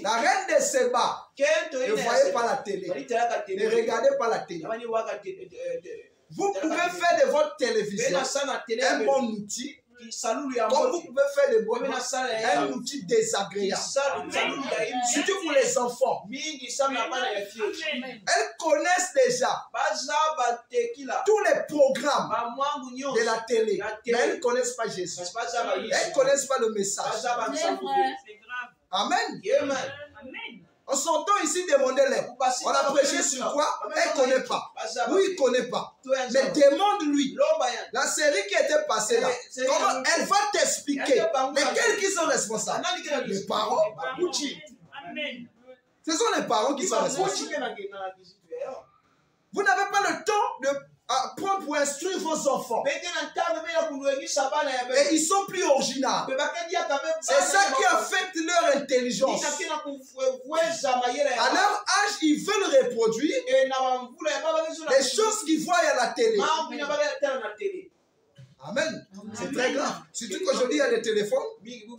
La reine de Séba ne voyait pas la télé. Ne regardez pas la télé. Vous pouvez faire de votre télévision un bon outil, comme vous pouvez faire de votre un outil désagréable. Surtout pour les enfants. Elles connaissent déjà tous les programmes de la télé, mais elles ne connaissent pas Jésus. Elles ne connaissent pas le message. C'est grave. Amen. Amen. En son temps ici, demandez-les. On a prêché sur quoi? Elle ne connaît pas. Oui, il ne connaît pas. Mais demande-lui. La série qui était passée là, comment elle va t'expliquer. Mais quels qui sont responsables? Les parents. Amen. Ce sont les parents qui sont responsables. Vous n'avez pas le temps de prendre pour instruire vos enfants. Et ils sont plus originaux. C'est ça qui affecte leur intelligence. À leur âge, ils veulent reproduire les choses qu'ils voient à la télé. Amen. C'est très grave. Surtout qu'aujourd'hui, il y a des téléphones.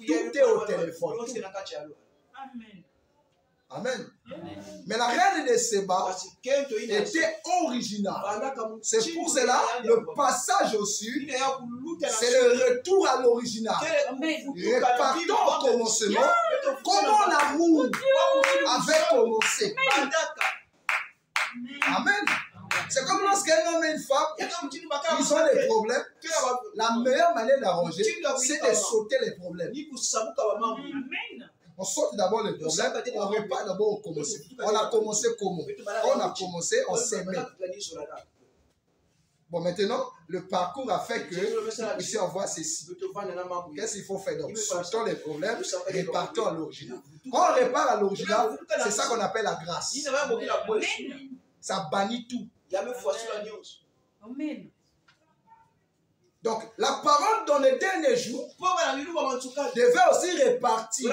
Tout est au téléphone. Amen. Amen. Mais la reine de Séba était originale. C'est pour cela le passage au sud, c'est le retour à l'original. Repartons au commencement. Comment l'amour avait commencé. Amen. C'est comme lorsqu'un homme et une femme, ils ont des problèmes. La meilleure manière d'arranger, c'est de sauter les problèmes. Amen. On saute d'abord le problème, on repart d'abord au commencement. On a commencé comment? On a commencé, on s'aimait. Bon, maintenant, le parcours a fait que, ici on voit ceci. Qu'est-ce qu'il faut faire? Donc, sautons les problèmes, repartons à l'original. Quand on repart à l'original, c'est ça qu'on appelle la grâce. Ça bannit tout. Amen. Donc, la parole dans les derniers jours devait aussi repartir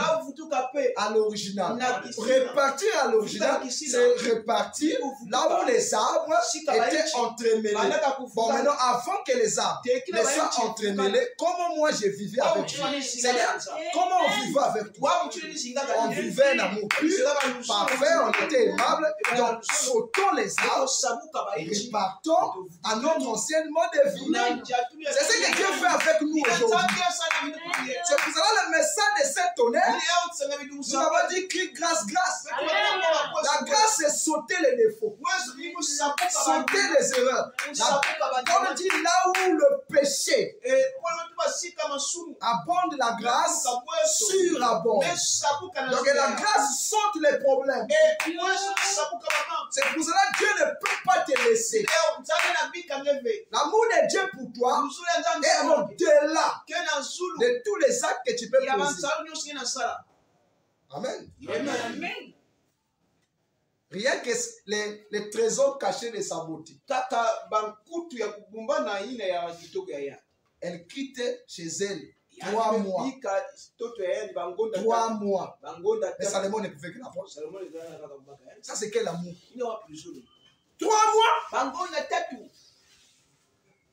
à l'original. Repartir à l'original, c'est repartir là où les arbres étaient entremêlés. Bon, maintenant, avant que les arbres ne soient entremêlés, comment moi je vivais avec toi? C'est-à-dire, comment on vivait avec toi? On vivait un amour pur, parfait, on était aimable. Donc, sautons les arbres et repartons à notre ancien mode de vie. C'est ce que Dieu fait avec nous aujourd'hui. C'est pour cela le message de cet tonnerre, nous avons dit crie grâce, grâce. La grâce, c'est sauter les défauts, sauter les erreurs. Comme dit là où le péché abonde, la grâce surabonde. Donc la grâce saute les problèmes. C'est pour cela que Dieu ne peut pas te laisser. L'amour de Dieu pour toi est au-delà de tous les actes que tu peux poser. Amen. Amen. Rien que les trésors cachés de sa beauté. Elle quitte chez elle 3 mois. 3 mois. Mais Salomon ne pouvait que la prendre. Ça, c'est quel amour? 3 mois.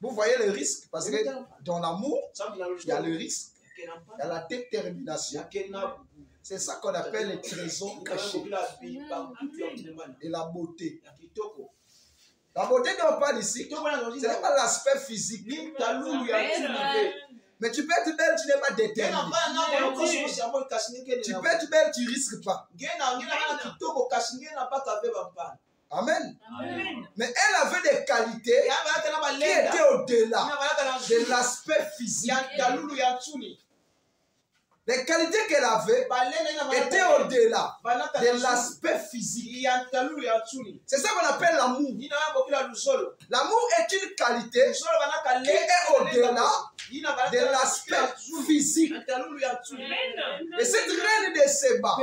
Vous voyez le risque, parce que dans l'amour, il y a le risque, il y a la détermination. C'est ça qu'on appelle les trésors cachés. Et la beauté. La beauté dont on parle ici, ce n'est pas l'aspect physique. Mais tu peux être belle, tu n'es pas déterminé. Tu peux être belle, tu ne risques pas. Amen. Amen. Mais elle avait des qualités qui étaient au-delà de l'aspect physique. Les qualités qu'elle avait étaient au-delà de l'aspect physique. C'est ça qu'on appelle l'amour. L'amour est une qualité qui est au-delà de l'aspect physique. Et cette reine de Séba,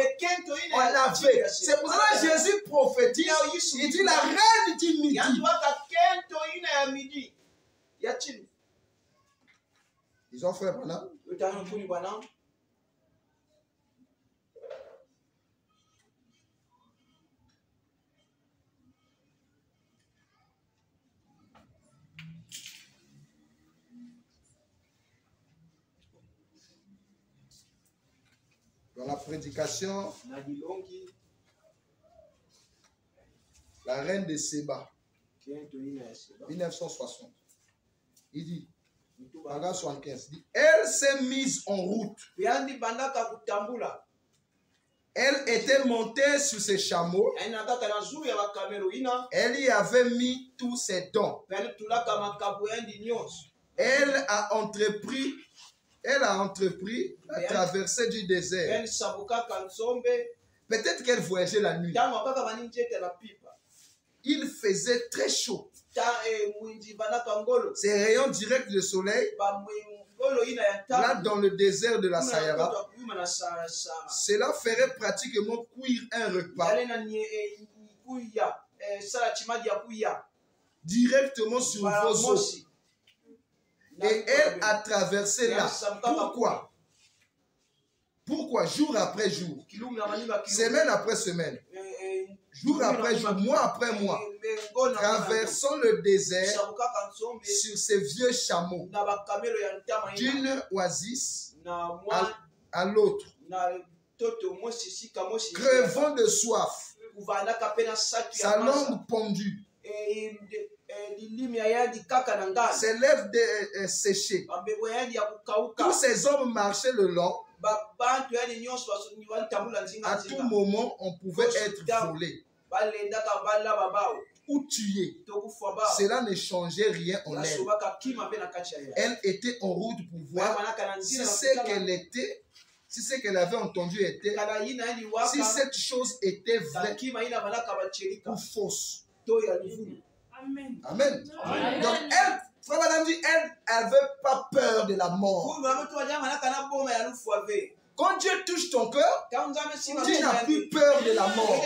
on l'avait. C'est pour ça que Jésus prophétise. Il dit la reine du midi. Ils ont fait voilà. prédication, la reine de Séba, 1960. Il dit, paragraphe 75, il dit, elle s'est mise en route. Elle était montée sur ses chameaux. Elle y avait mis tous ses dons. Elle a entrepris la traversée du désert. Peut-être qu'elle voyageait la nuit. Il faisait très chaud. Ces rayons directs de soleil, là dans le désert de la Sahara, cela ferait pratiquement cuire un repas directement sur vos os. Et elle a traversé là. Pourquoi? Pourquoi? Jour après jour, semaine après semaine, jour après jour, mois après mois, traversant le désert sur ces vieux chameaux, d'une oasis à l'autre, crevant de soif, sa langue pendue, ses lèvres séchées. Tous ces hommes marchaient le long. À tout moment, on pouvait être volé ou tué. Cela ne changeait rien en elle. Elle était en route pour voir si ce qu'elle était, si ce qu'elle avait entendu était, si cette chose était vraie ou fausse. Amen. Amen. Donc elle, frère madame dit, elle n'avait pas peur de la mort. Quand Dieu touche ton cœur, tu n'as plus peur de la mort.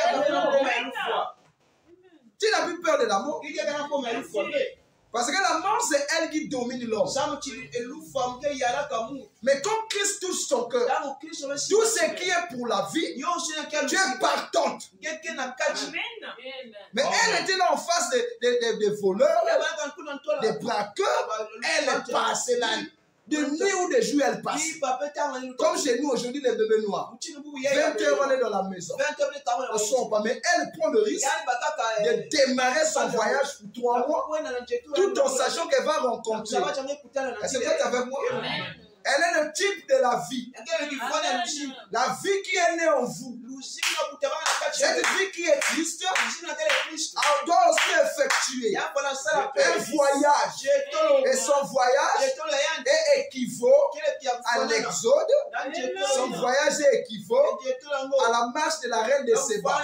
Tu n'as plus peur de la mort. Parce que la mort, c'est elle qui domine l'homme. Mais quand Christ touche ton cœur, tout ce qui est pour la vie, tu es partante. Mais elle était là en face des voleurs, des braqueurs. Elle est passée là. De nuit ou de jour, elle passe. Comme chez nous aujourd'hui, les bébés noirs. 20h, on est dans la maison. On sort pas. Mais elle prend le risque de démarrer son voyage pour 3 mois, tout en sachant qu'elle va rencontrer. Est-ce que tu es avec moi? Elle est le type de la vie. La vie qui est née en vous. Cette vie qui est Christ, elle doit aussi effectuer un voyage. Et son voyage est équivaut à l'Exode. Son voyage est équivaut à la marche de la reine de Séba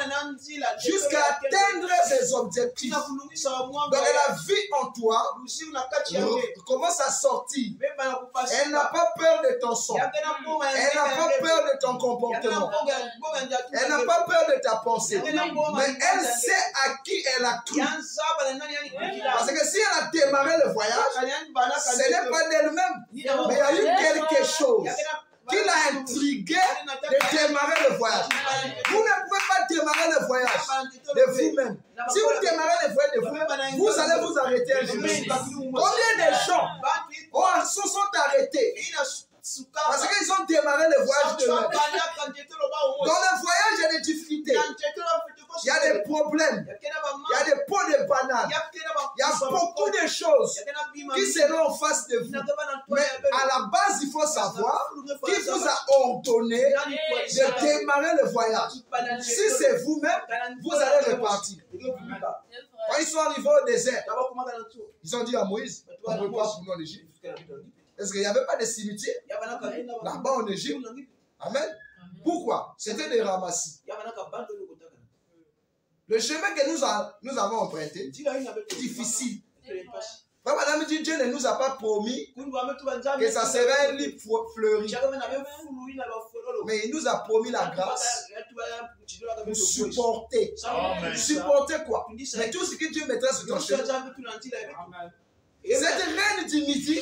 jusqu'à atteindre ses objectifs. Donc la vie en toi commence à sortir. Elle n'a pas peur de ton sang. Elle n'a pas peur de ton comportement. Elle n'a pas peur de ta pensée. Mais elle sait à qui elle a cru. Parce que si elle a démarré le voyage, ce n'est pas d'elle-même. Mais il y a eu quelque chose qui l'a intrigué de démarrer le voyage. Vous ne pouvez pas démarrer le voyage de vous-même. Si vous démarrez le voyage de vous-même, vous allez vous arrêter un jour. Combien de gens se sont arrêtés parce qu'ils ont démarré le voyage d'eux-mêmes? Dans le voyage, il y a des difficultés. Il y a des problèmes. Il y a des pots de bananes. Il y a beaucoup de choses qui seront en face de vous. Mais à la base, il faut savoir qui vous a ordonné de démarrer le voyage. Si c'est vous-même, vous allez repartir. Quand ils sont arrivés au désert, ils ont dit à Moïse, on ne peut pas tourner en Égypte. Est-ce qu'il n'y avait pas de cimetière là-bas en Égypte? Amen. Pourquoi? C'était des ramassis. Le chemin que nous avons emprunté, difficile. Madame dit, Dieu ne nous a pas promis que ça serait un lit fleuri. Mais il nous a promis la grâce pour supporter. Supporter quoi? Mais tout ce que Dieu mettrait sur ton chemin. Cette reine du midi,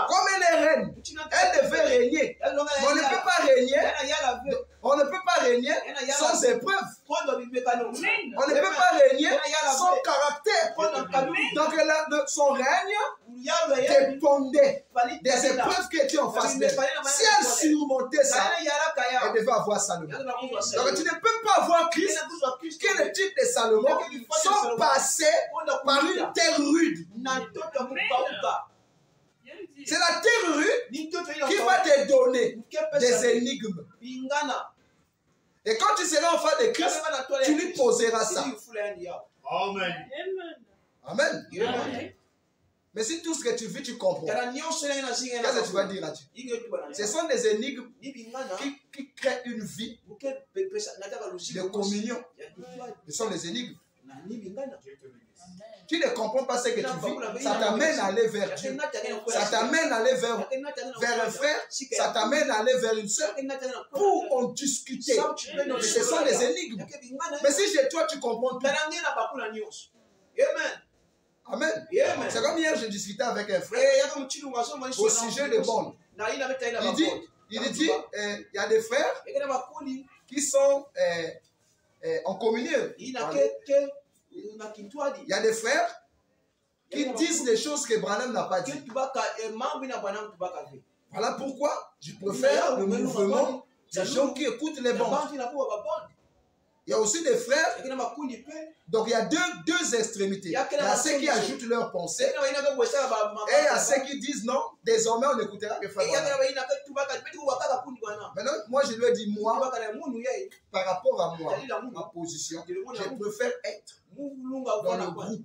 comme elle est reine, elle devait régner. Mais on ne peut pas régner. On ne peut pas régner sans épreuve. On ne peut pas régner sans caractère. Donc son règne dépendait des épreuves qui étaient en face d'elle. Si elle surmontait ça, elle devait avoir Salomon. Donc tu ne peux pas avoir Christ, qui est le type de Salomon, sans passer par une terre rude. C'est la terre rude qui va te donner des énigmes. Et quand tu seras enfant de Christ, tu lui poseras ça. Amen. Amen. Mais si tout ce que tu vis, tu comprends, qu'est-ce que tu vas dire à Dieu? Ce sont des énigmes qui créent une vie de communion. Ce sont les énigmes. Tu ne comprends pas ce que tu vis, ça t'amène à aller vers Dieu. Ça t'amène à aller vers un frère, ça t'amène à aller vers une soeur pour en discuter. Mais ce sont des énigmes. Mais si chez toi tu comprends tout. Amen. C'est comme hier, je discutais avec un frère au sujet de monde. Il dit, il y a des frères qui sont en communion. Il y a des frères qui disent des choses que Branham n'a pas dit. Voilà pourquoi je préfère le mouvement des gens qui écoutent les bandes. Il y a aussi des frères, donc il y a deux extrémités. Il y a ceux qui ajoutent leurs pensées et il y a ceux qui disent non, désormais on n'écoutera que frère Branham. Maintenant, moi je lui ai dit, moi, par rapport à moi, ma position, je préfère être dans le groupe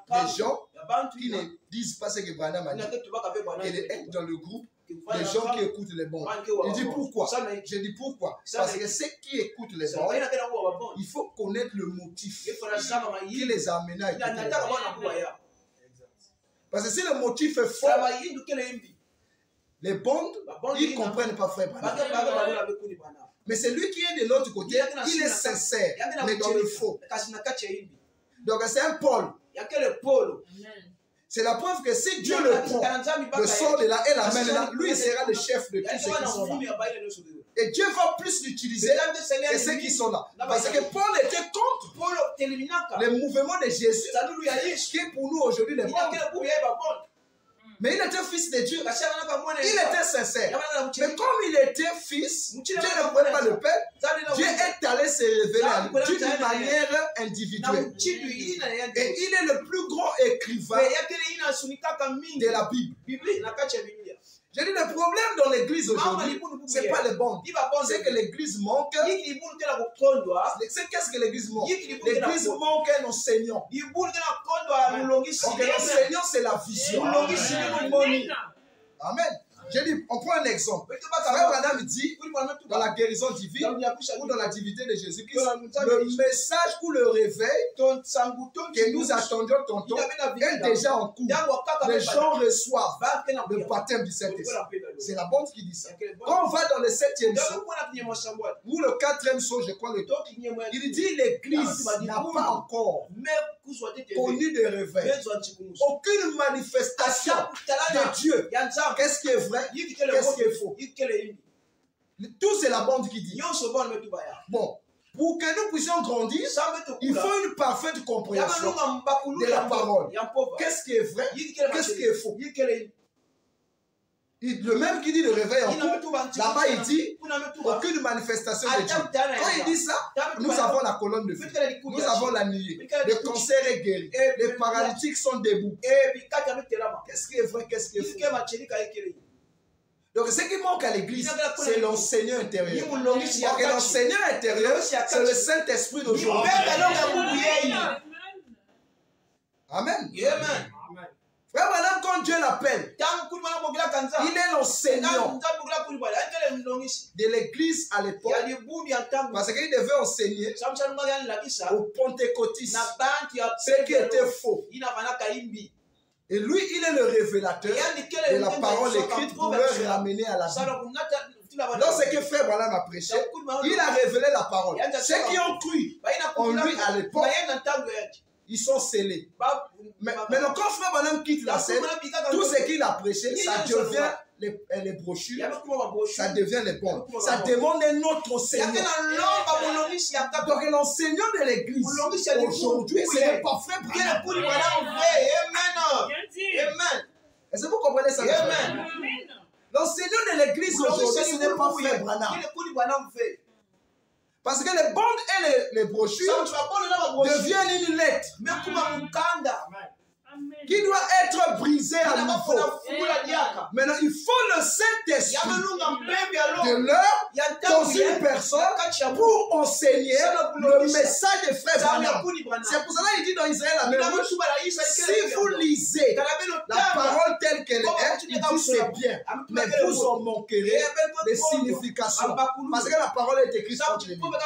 des gens qui ne disent pas ce que Branham a dit et être dans le groupe des gens qui écoutent les bons. Il dit pourquoi? Je dis pourquoi? Parce que ceux qui écoutent les bons, il faut connaître le motif qui les a amenés à écouter les bons. Parce que si le motif est fort, les bons, ils ne comprennent pas frère Branham. Mais celui qui est de l'autre côté, il est sincère, mais dans le faux. Donc c'est un pôle. C'est la preuve que si Dieu le prend, le sort de là et l'amène là, lui il sera le chef de tous ceux qui sont là. Et Dieu va plus l'utiliser que ceux qui sont là. Parce que Paul était contre le mouvement de Jésus, qui est pour nous aujourd'hui les bons. Mais il était fils de Dieu. Il était sincère. Mais comme il était fils, Dieu ne pouvait pas le père. Dieu est allé se révéler à lui d'une manière individuelle. Et il est le plus grand écrivain de la Bible. J'ai dit, le problème dans l'église aujourd'hui, ce n'est pas les bandes. C'est que l'église manque. Qu'est-ce que l'église manque? L'église manque un enseignant. Donc l'enseignant, c'est la vision. Amen. J'ai dit, on prend un exemple. Frère Branham dit, dans la guérison divine, ou dans la divinité de Jésus-Christ, le message ou le réveil que nous attendions tantôt est déjà en cours. Les gens reçoivent le baptême du Saint-Esprit. C'est la bande qui dit ça. Quand on va dans le 7e saut, ou le 4e saut, je crois, il dit l'église n'a pas encore connu de réveil. Aucune manifestation de Dieu. Qu'est-ce qui est vrai? Qu'est-ce qui est faux? Tout c'est la bande qui dit. Bon, pour que nous puissions grandir, il faut une parfaite compréhension de la parole. Qu'est-ce qui est vrai? Qu'est-ce qui est faux? Le même qui dit le réveil en cours, là-bas il dit aucune manifestation de Dieu. Quand il dit ça, nous avons la colonne de feu, nous avons la nuée, le cancer est guéri, les paralytiques sont debout. Qu'est-ce qui est vrai? Qu'est-ce qui est faux? Donc ce qui manque à l'église, c'est l'enseignant intérieur. Donc l'enseignant intérieur, c'est le Saint-Esprit d'aujourd'hui. Amen. Frère Branham, quand Dieu l'appelle, il est l'enseignant de l'église à l'époque, parce qu'il devait enseigner aux pentecôtistes ce qui était faux. Et lui, il est le révélateur de la parole écrite pour leur ramener à la Bible. Lorsque frère Branham a prêché, il a révélé la parole. Ceux qui ont cru en lui à l'époque, ils sont scellés. Maintenant, quand frère Branham quitte la scène, tout ce qu'il a prêché, ça devient les brochures, ça devient les bombes. Ça demande un autre enseignant. Donc l'enseignant de l'église aujourd'hui, c'est pas frère Branham. Est-ce que vous comprenez ça? Amen. L'enseignant de l'église aujourd'hui, ce n'est pas Frère Branham. Parce que les bandes et les brochures deviennent une lettre qui doit être brisée à nouveau. Maintenant, il faut le Saint-Esprit de l'heure dans une personne pour enseigner le message de Frère Branham. C'est pour cela qu'il dit dans Israël la même chose. Si vous lisez la parole telle qu'elle est, il dit c'est bien, mais vous en manquerez les significations. Parce que la parole est écrite contre les Bibles.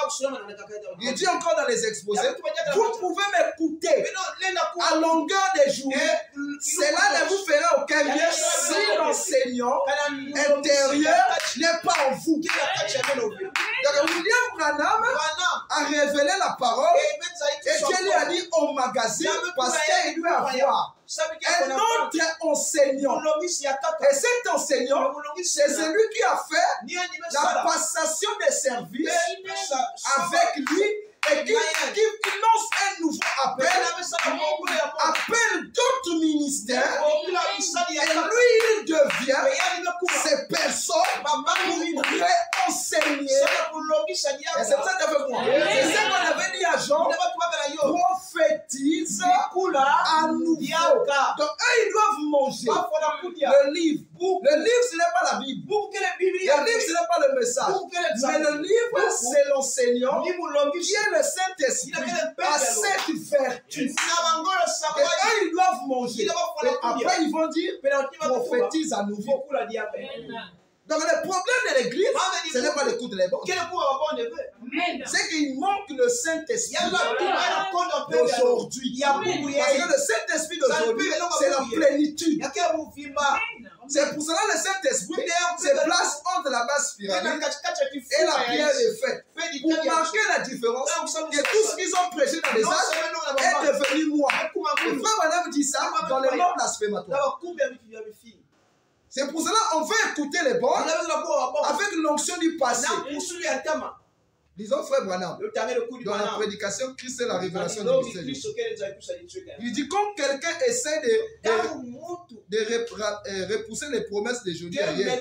Il dit encore dans les exposés, vous pouvez m'écouter à longueur des journées. Cela ne vous fera aucun bien si l'enseignant intérieur n'est pas en vous. Donc William Branham a révélé la parole et Dieu lui a dit au magazine parce qu'il doit avoir un autre enseignant. Et cet enseignant, c'est celui qui a fait la passation des services avec lui et qui lance un nouveau appel d'autres ministères. Et lui, il devient ces personnes pour réenseigner. Et c'est pour ça que fait quoi? C'est ça qu'on avait dit à Jean, prophétise à nouveau. Donc eux, ils doivent manger le livre. Le livre, ce n'est pas la Bible. Le livre, ce n'est pas le message. Mais le livre, c'est l'enseignant qui est le Saint-Esprit à cette vertu. Et eux, ils doivent manger. Et après, ils vont dire, prophétise à nouveau. Donc le problème de l'église, ce n'est pas l'écoute de les bons. C'est qu'il manque le Saint-Esprit d'aujourd'hui. Parce que le Saint-Esprit d'aujourd'hui, c'est la plénitude. C'est pour cela que le Saint-Esprit se place entre la base pyramide et la pierre des fêtes. Pour marquer la différence, que tout ce qu'ils ont prêché dans les âges est devenu moi. Le frère Branham dit ça dans les noms blasphématoires. C'est pour cela qu'on veut écouter les bons avec l'onction du passé. Disons frère Branham, dans la prédication, Christ est la révélation du mystère. Il dit quand quelqu'un essaie de repousser les promesses de Jésus ailleurs,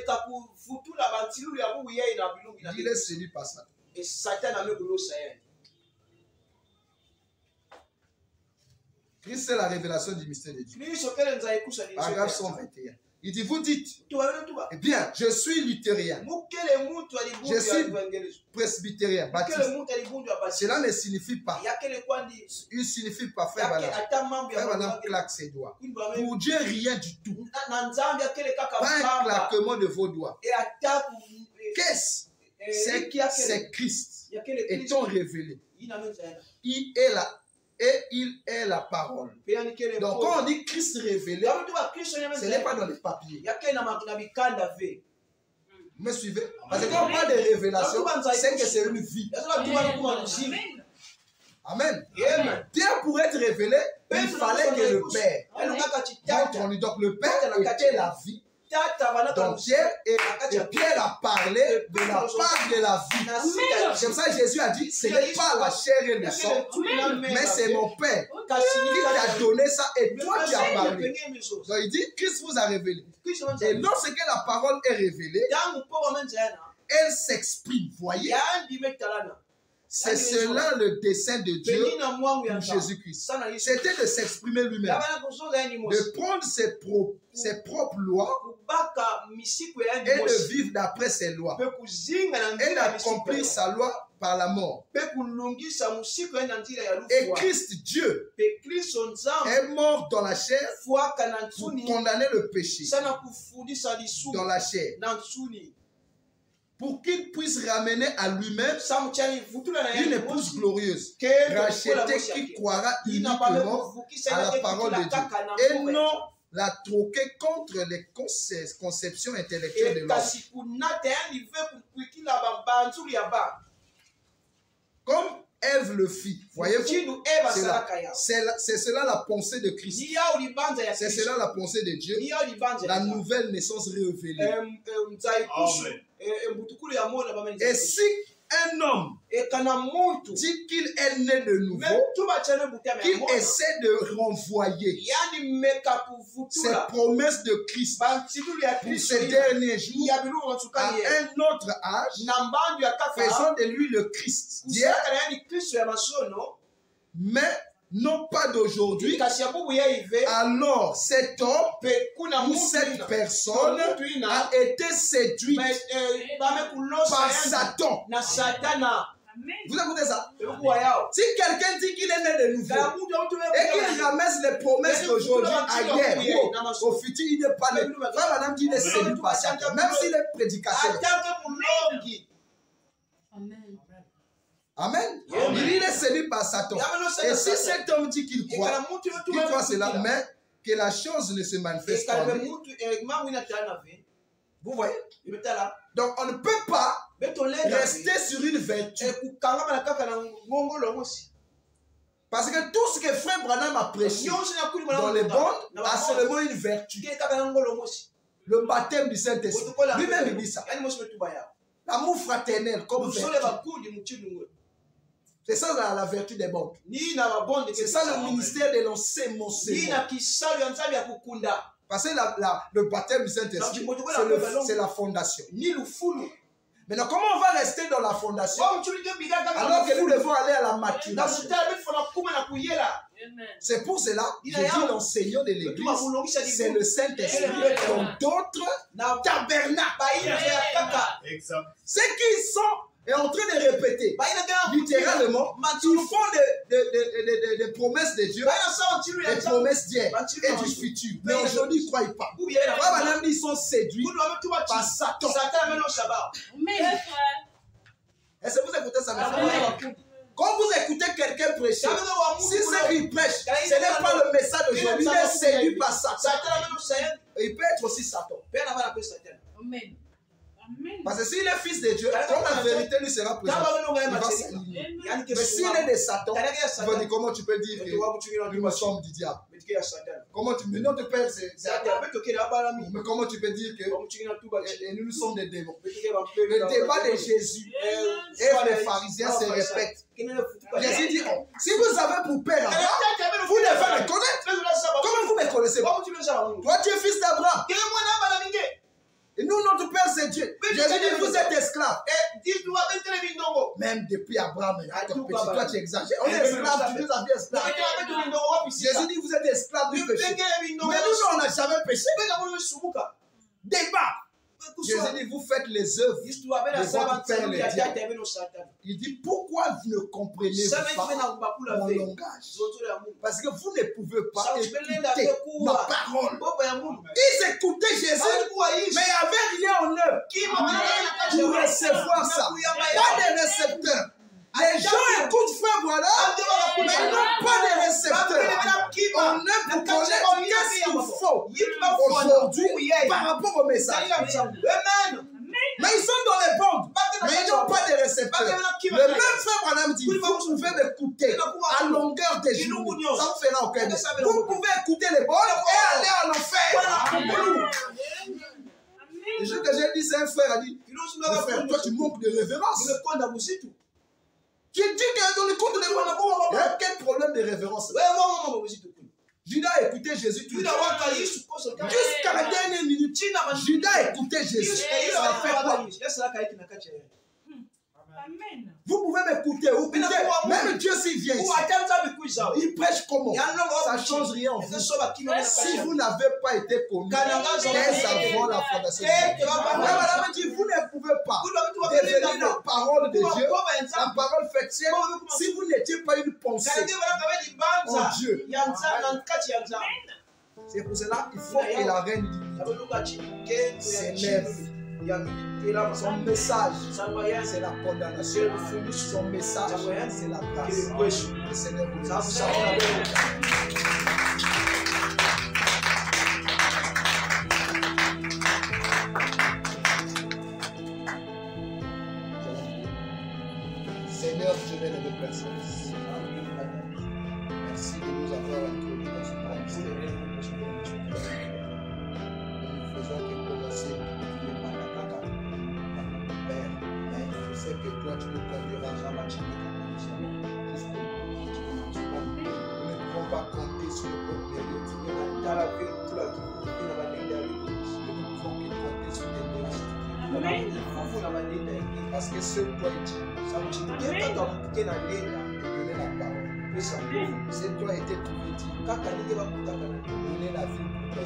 il est séduit par Satan. Christ est la révélation du mystère de Dieu. Paragraphe 121. Il dit, vous dites, eh bien, je suis luthérien, je suis presbytérien, baptiste. Cela ne signifie pas, il ne signifie pas, frère Branham. Frère Branham claque ses doigts. Pour Dieu, rien du tout. Pas un claquement de vos doigts. Qu'est-ce? C'est Christ étant révélé. Il est la parole. Donc quand on dit Christ révélé, ce n'est pas dans les papiers. Vous me suivez? Parce que quand on parle de révélation, c'est que c'est une vie. Amen. Dieu pour être révélé, il fallait que le Père montre en lui. Donc le Père était la vie. Donc Pierre a parlé de la part de la vie. C'est pour ça que Jésus a dit, ce n'est pas la chair et le sang, mais c'est mon Père qui t'a donné ça et toi tu as parlé. Donc il dit, Christ vous a révélé. Et lorsque la parole est révélée, elle s'exprime. Voyez? C'est cela le dessein de Dieu pour Jésus-Christ. C'était de s'exprimer lui-même, de prendre ses propres lois et de vivre d'après ses lois et d'accomplir sa loi par la mort. Et Christ, Dieu, est mort dans la chair pour condamner le péché dans la chair, pour qu'il puisse ramener à lui-même une épouse glorieuse, rachetée, qui croira uniquement à la parole de Dieu et non la troquer contre les conceptions intellectuelles de l'homme. Comme Ève le fit, voyez-vous, c'est cela la pensée de Christ, c'est cela la pensée de Dieu, la nouvelle naissance révélée. Et si un homme dit qu'il est né de nouveau, qu'il essaie de renvoyer ces promesses de Christ pour ces derniers jours à un autre âge, faisant de lui le Christ d'hier, mais non pas d'aujourd'hui. Alors cet homme ou cette personne a été séduite par Satan. Vous écoutez ça? Si quelqu'un dit qu'il est né de nouveau et qu'il ramasse les promesses d'aujourd'hui à hier, au futur, il n'est pas né. Frère madame, il est séduit par Satan, même s'il est prédicateur. Amen. Amen. Il est séduit par Satan. Et si cet homme dit qu'il croit cela, mais que la chose ne se manifeste pas. Vous voyez? Donc on ne peut pas rester sur une vertu. Parce que tout ce que Frère Branham a prêché dans les bandes a seulement une vertu. Le baptême du Saint-Esprit. Lui-même il dit ça. L'amour fraternel comme vertu. C'est ça la vertu des bandes. C'est ça le ministère de l'enseignement. Parce que le baptême du Saint-Esprit, c'est la fondation. Maintenant, comment on va rester dans la fondation alors que nous devons aller à la maturation? C'est pour cela que je dis l'enseignant de l'église, c'est le Saint-Esprit dans d'autres tabernacles. Ceux qui sont en train de répéter, littéralement, ils font des promesses de Dieu, des promesses d'hier et du futur. Mais aujourd'hui, ils ne croient pas. Madame, ils sont séduits par Satan. Est-ce que vous écoutez ça, mes frères? Quand vous écoutez quelqu'un prêcher, si ce qu'il prêche, ce n'est pas le message d'aujourd'hui, il est séduit par Satan. Il peut être aussi Satan. Amen. Parce que s'il est fils de Dieu, quand la vérité lui sera présente, il va s'aligner. Mais s'il est de Satan, il va dire comment tu peux dire que nous sommes du diable. Comment tu peux dire que Père, c'est mais comment tu peux dire que nous sommes des démons? Le débat de Jésus et les pharisiens se répètent. Jésus dit, si vous avez pour père Abraham, vous devez me connaître. Comment vous me connaissez? Toi, tu es fils d'Abraham. Et nous, notre Père, c'est Dieu. Jésus dit, vous êtes esclaves. Même depuis Abraham, ton petit, toi, tu exagères. On est esclaves, tu nous as fait esclaves. Jésus dit, vous êtes esclaves du péché. Mais nous, on n'a jamais péché. Débat. Jésus dit, vous faites les œuvres de votre Père le diable. Il dit, pourquoi vous ne comprenez pas mon langage? Parce que vous ne pouvez pas écouter ma parole. Ils écoutaient Jésus, mais il n'y avait rien en eux pour recevoir ça. Pas de récepteurs. Les gens écoutent Frère voilà, mais ils n'ont pas de récepteurs. On est pour connaître qu'est-ce qu'il faut aujourd'hui par rapport au message. Mais ils sont dans les bandes, mais ils n'ont pas de récepteurs. Le même Frère Branham dit, vous pouvez m'écouter à longueur de journée. Ça ne fera aucun bien. Vous pouvez écouter les bandes et aller en enfer. Le jour que j'ai dit, c'est un frère a dit, frère, toi tu manques de révérence. Tu dis que dans le compte de l'évangile, il y a quel problème de révérence? Judas a écouté Jésus tout le temps. Jusqu'à la dernière minute, Judas a écouté Jésus. Ça fait quoi? Vous pouvez m'écouter, ou écouter, même Dieu s'il vient ici, il prêche comment? Ça ne change rien en vous. Si vous n'avez pas été connu dès avant la fondation, madame dit, vous ne pouvez pas devenir la parole de Dieu, la parole chrétienne, si vous n'étiez pas une pensée en Dieu. C'est pour cela qu'il faut que la reine s'élève. Son message, c'est la condamnation. Son message, c'est la grâce. Le Seigneur vous Seigneur, je vais le déplacer. Merci de nous avoir introduits dans ce ministère. Nous faisons que commencer. sais que toi, tu nous conduiras jusqu'au bout. Nous ne pouvons pas compter sur le propre mérite. Mais nous pouvons que compter sur tes mérites. Parce que seul toi est Dieu. Et donner la parole. C'est toi était trouvé Dieu. Donner la vie pour toi.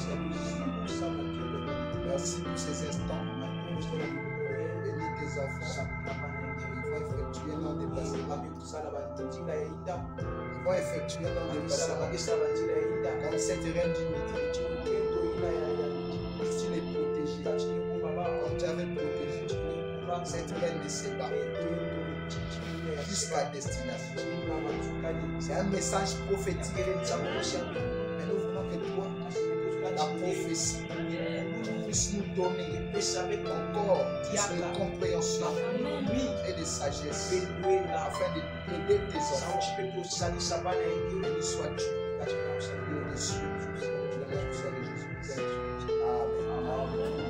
Merci pour ces instants. Bénis tes enfants. Ils vont effectuer non déplacement. Ils vont effectuer non déplacement. Comme cette reine du midi. Tu les protégis. Comme tu avais protégé cette reine de Séba jusqu'à destination. C'est un message prophétique. Mais nous voulons que toi, la prophétie, puisse nous donner encore plus de compréhension et de sagesse afin d'aider tes enfants. Béni sois-tu au-dessus de Jésus. Amen.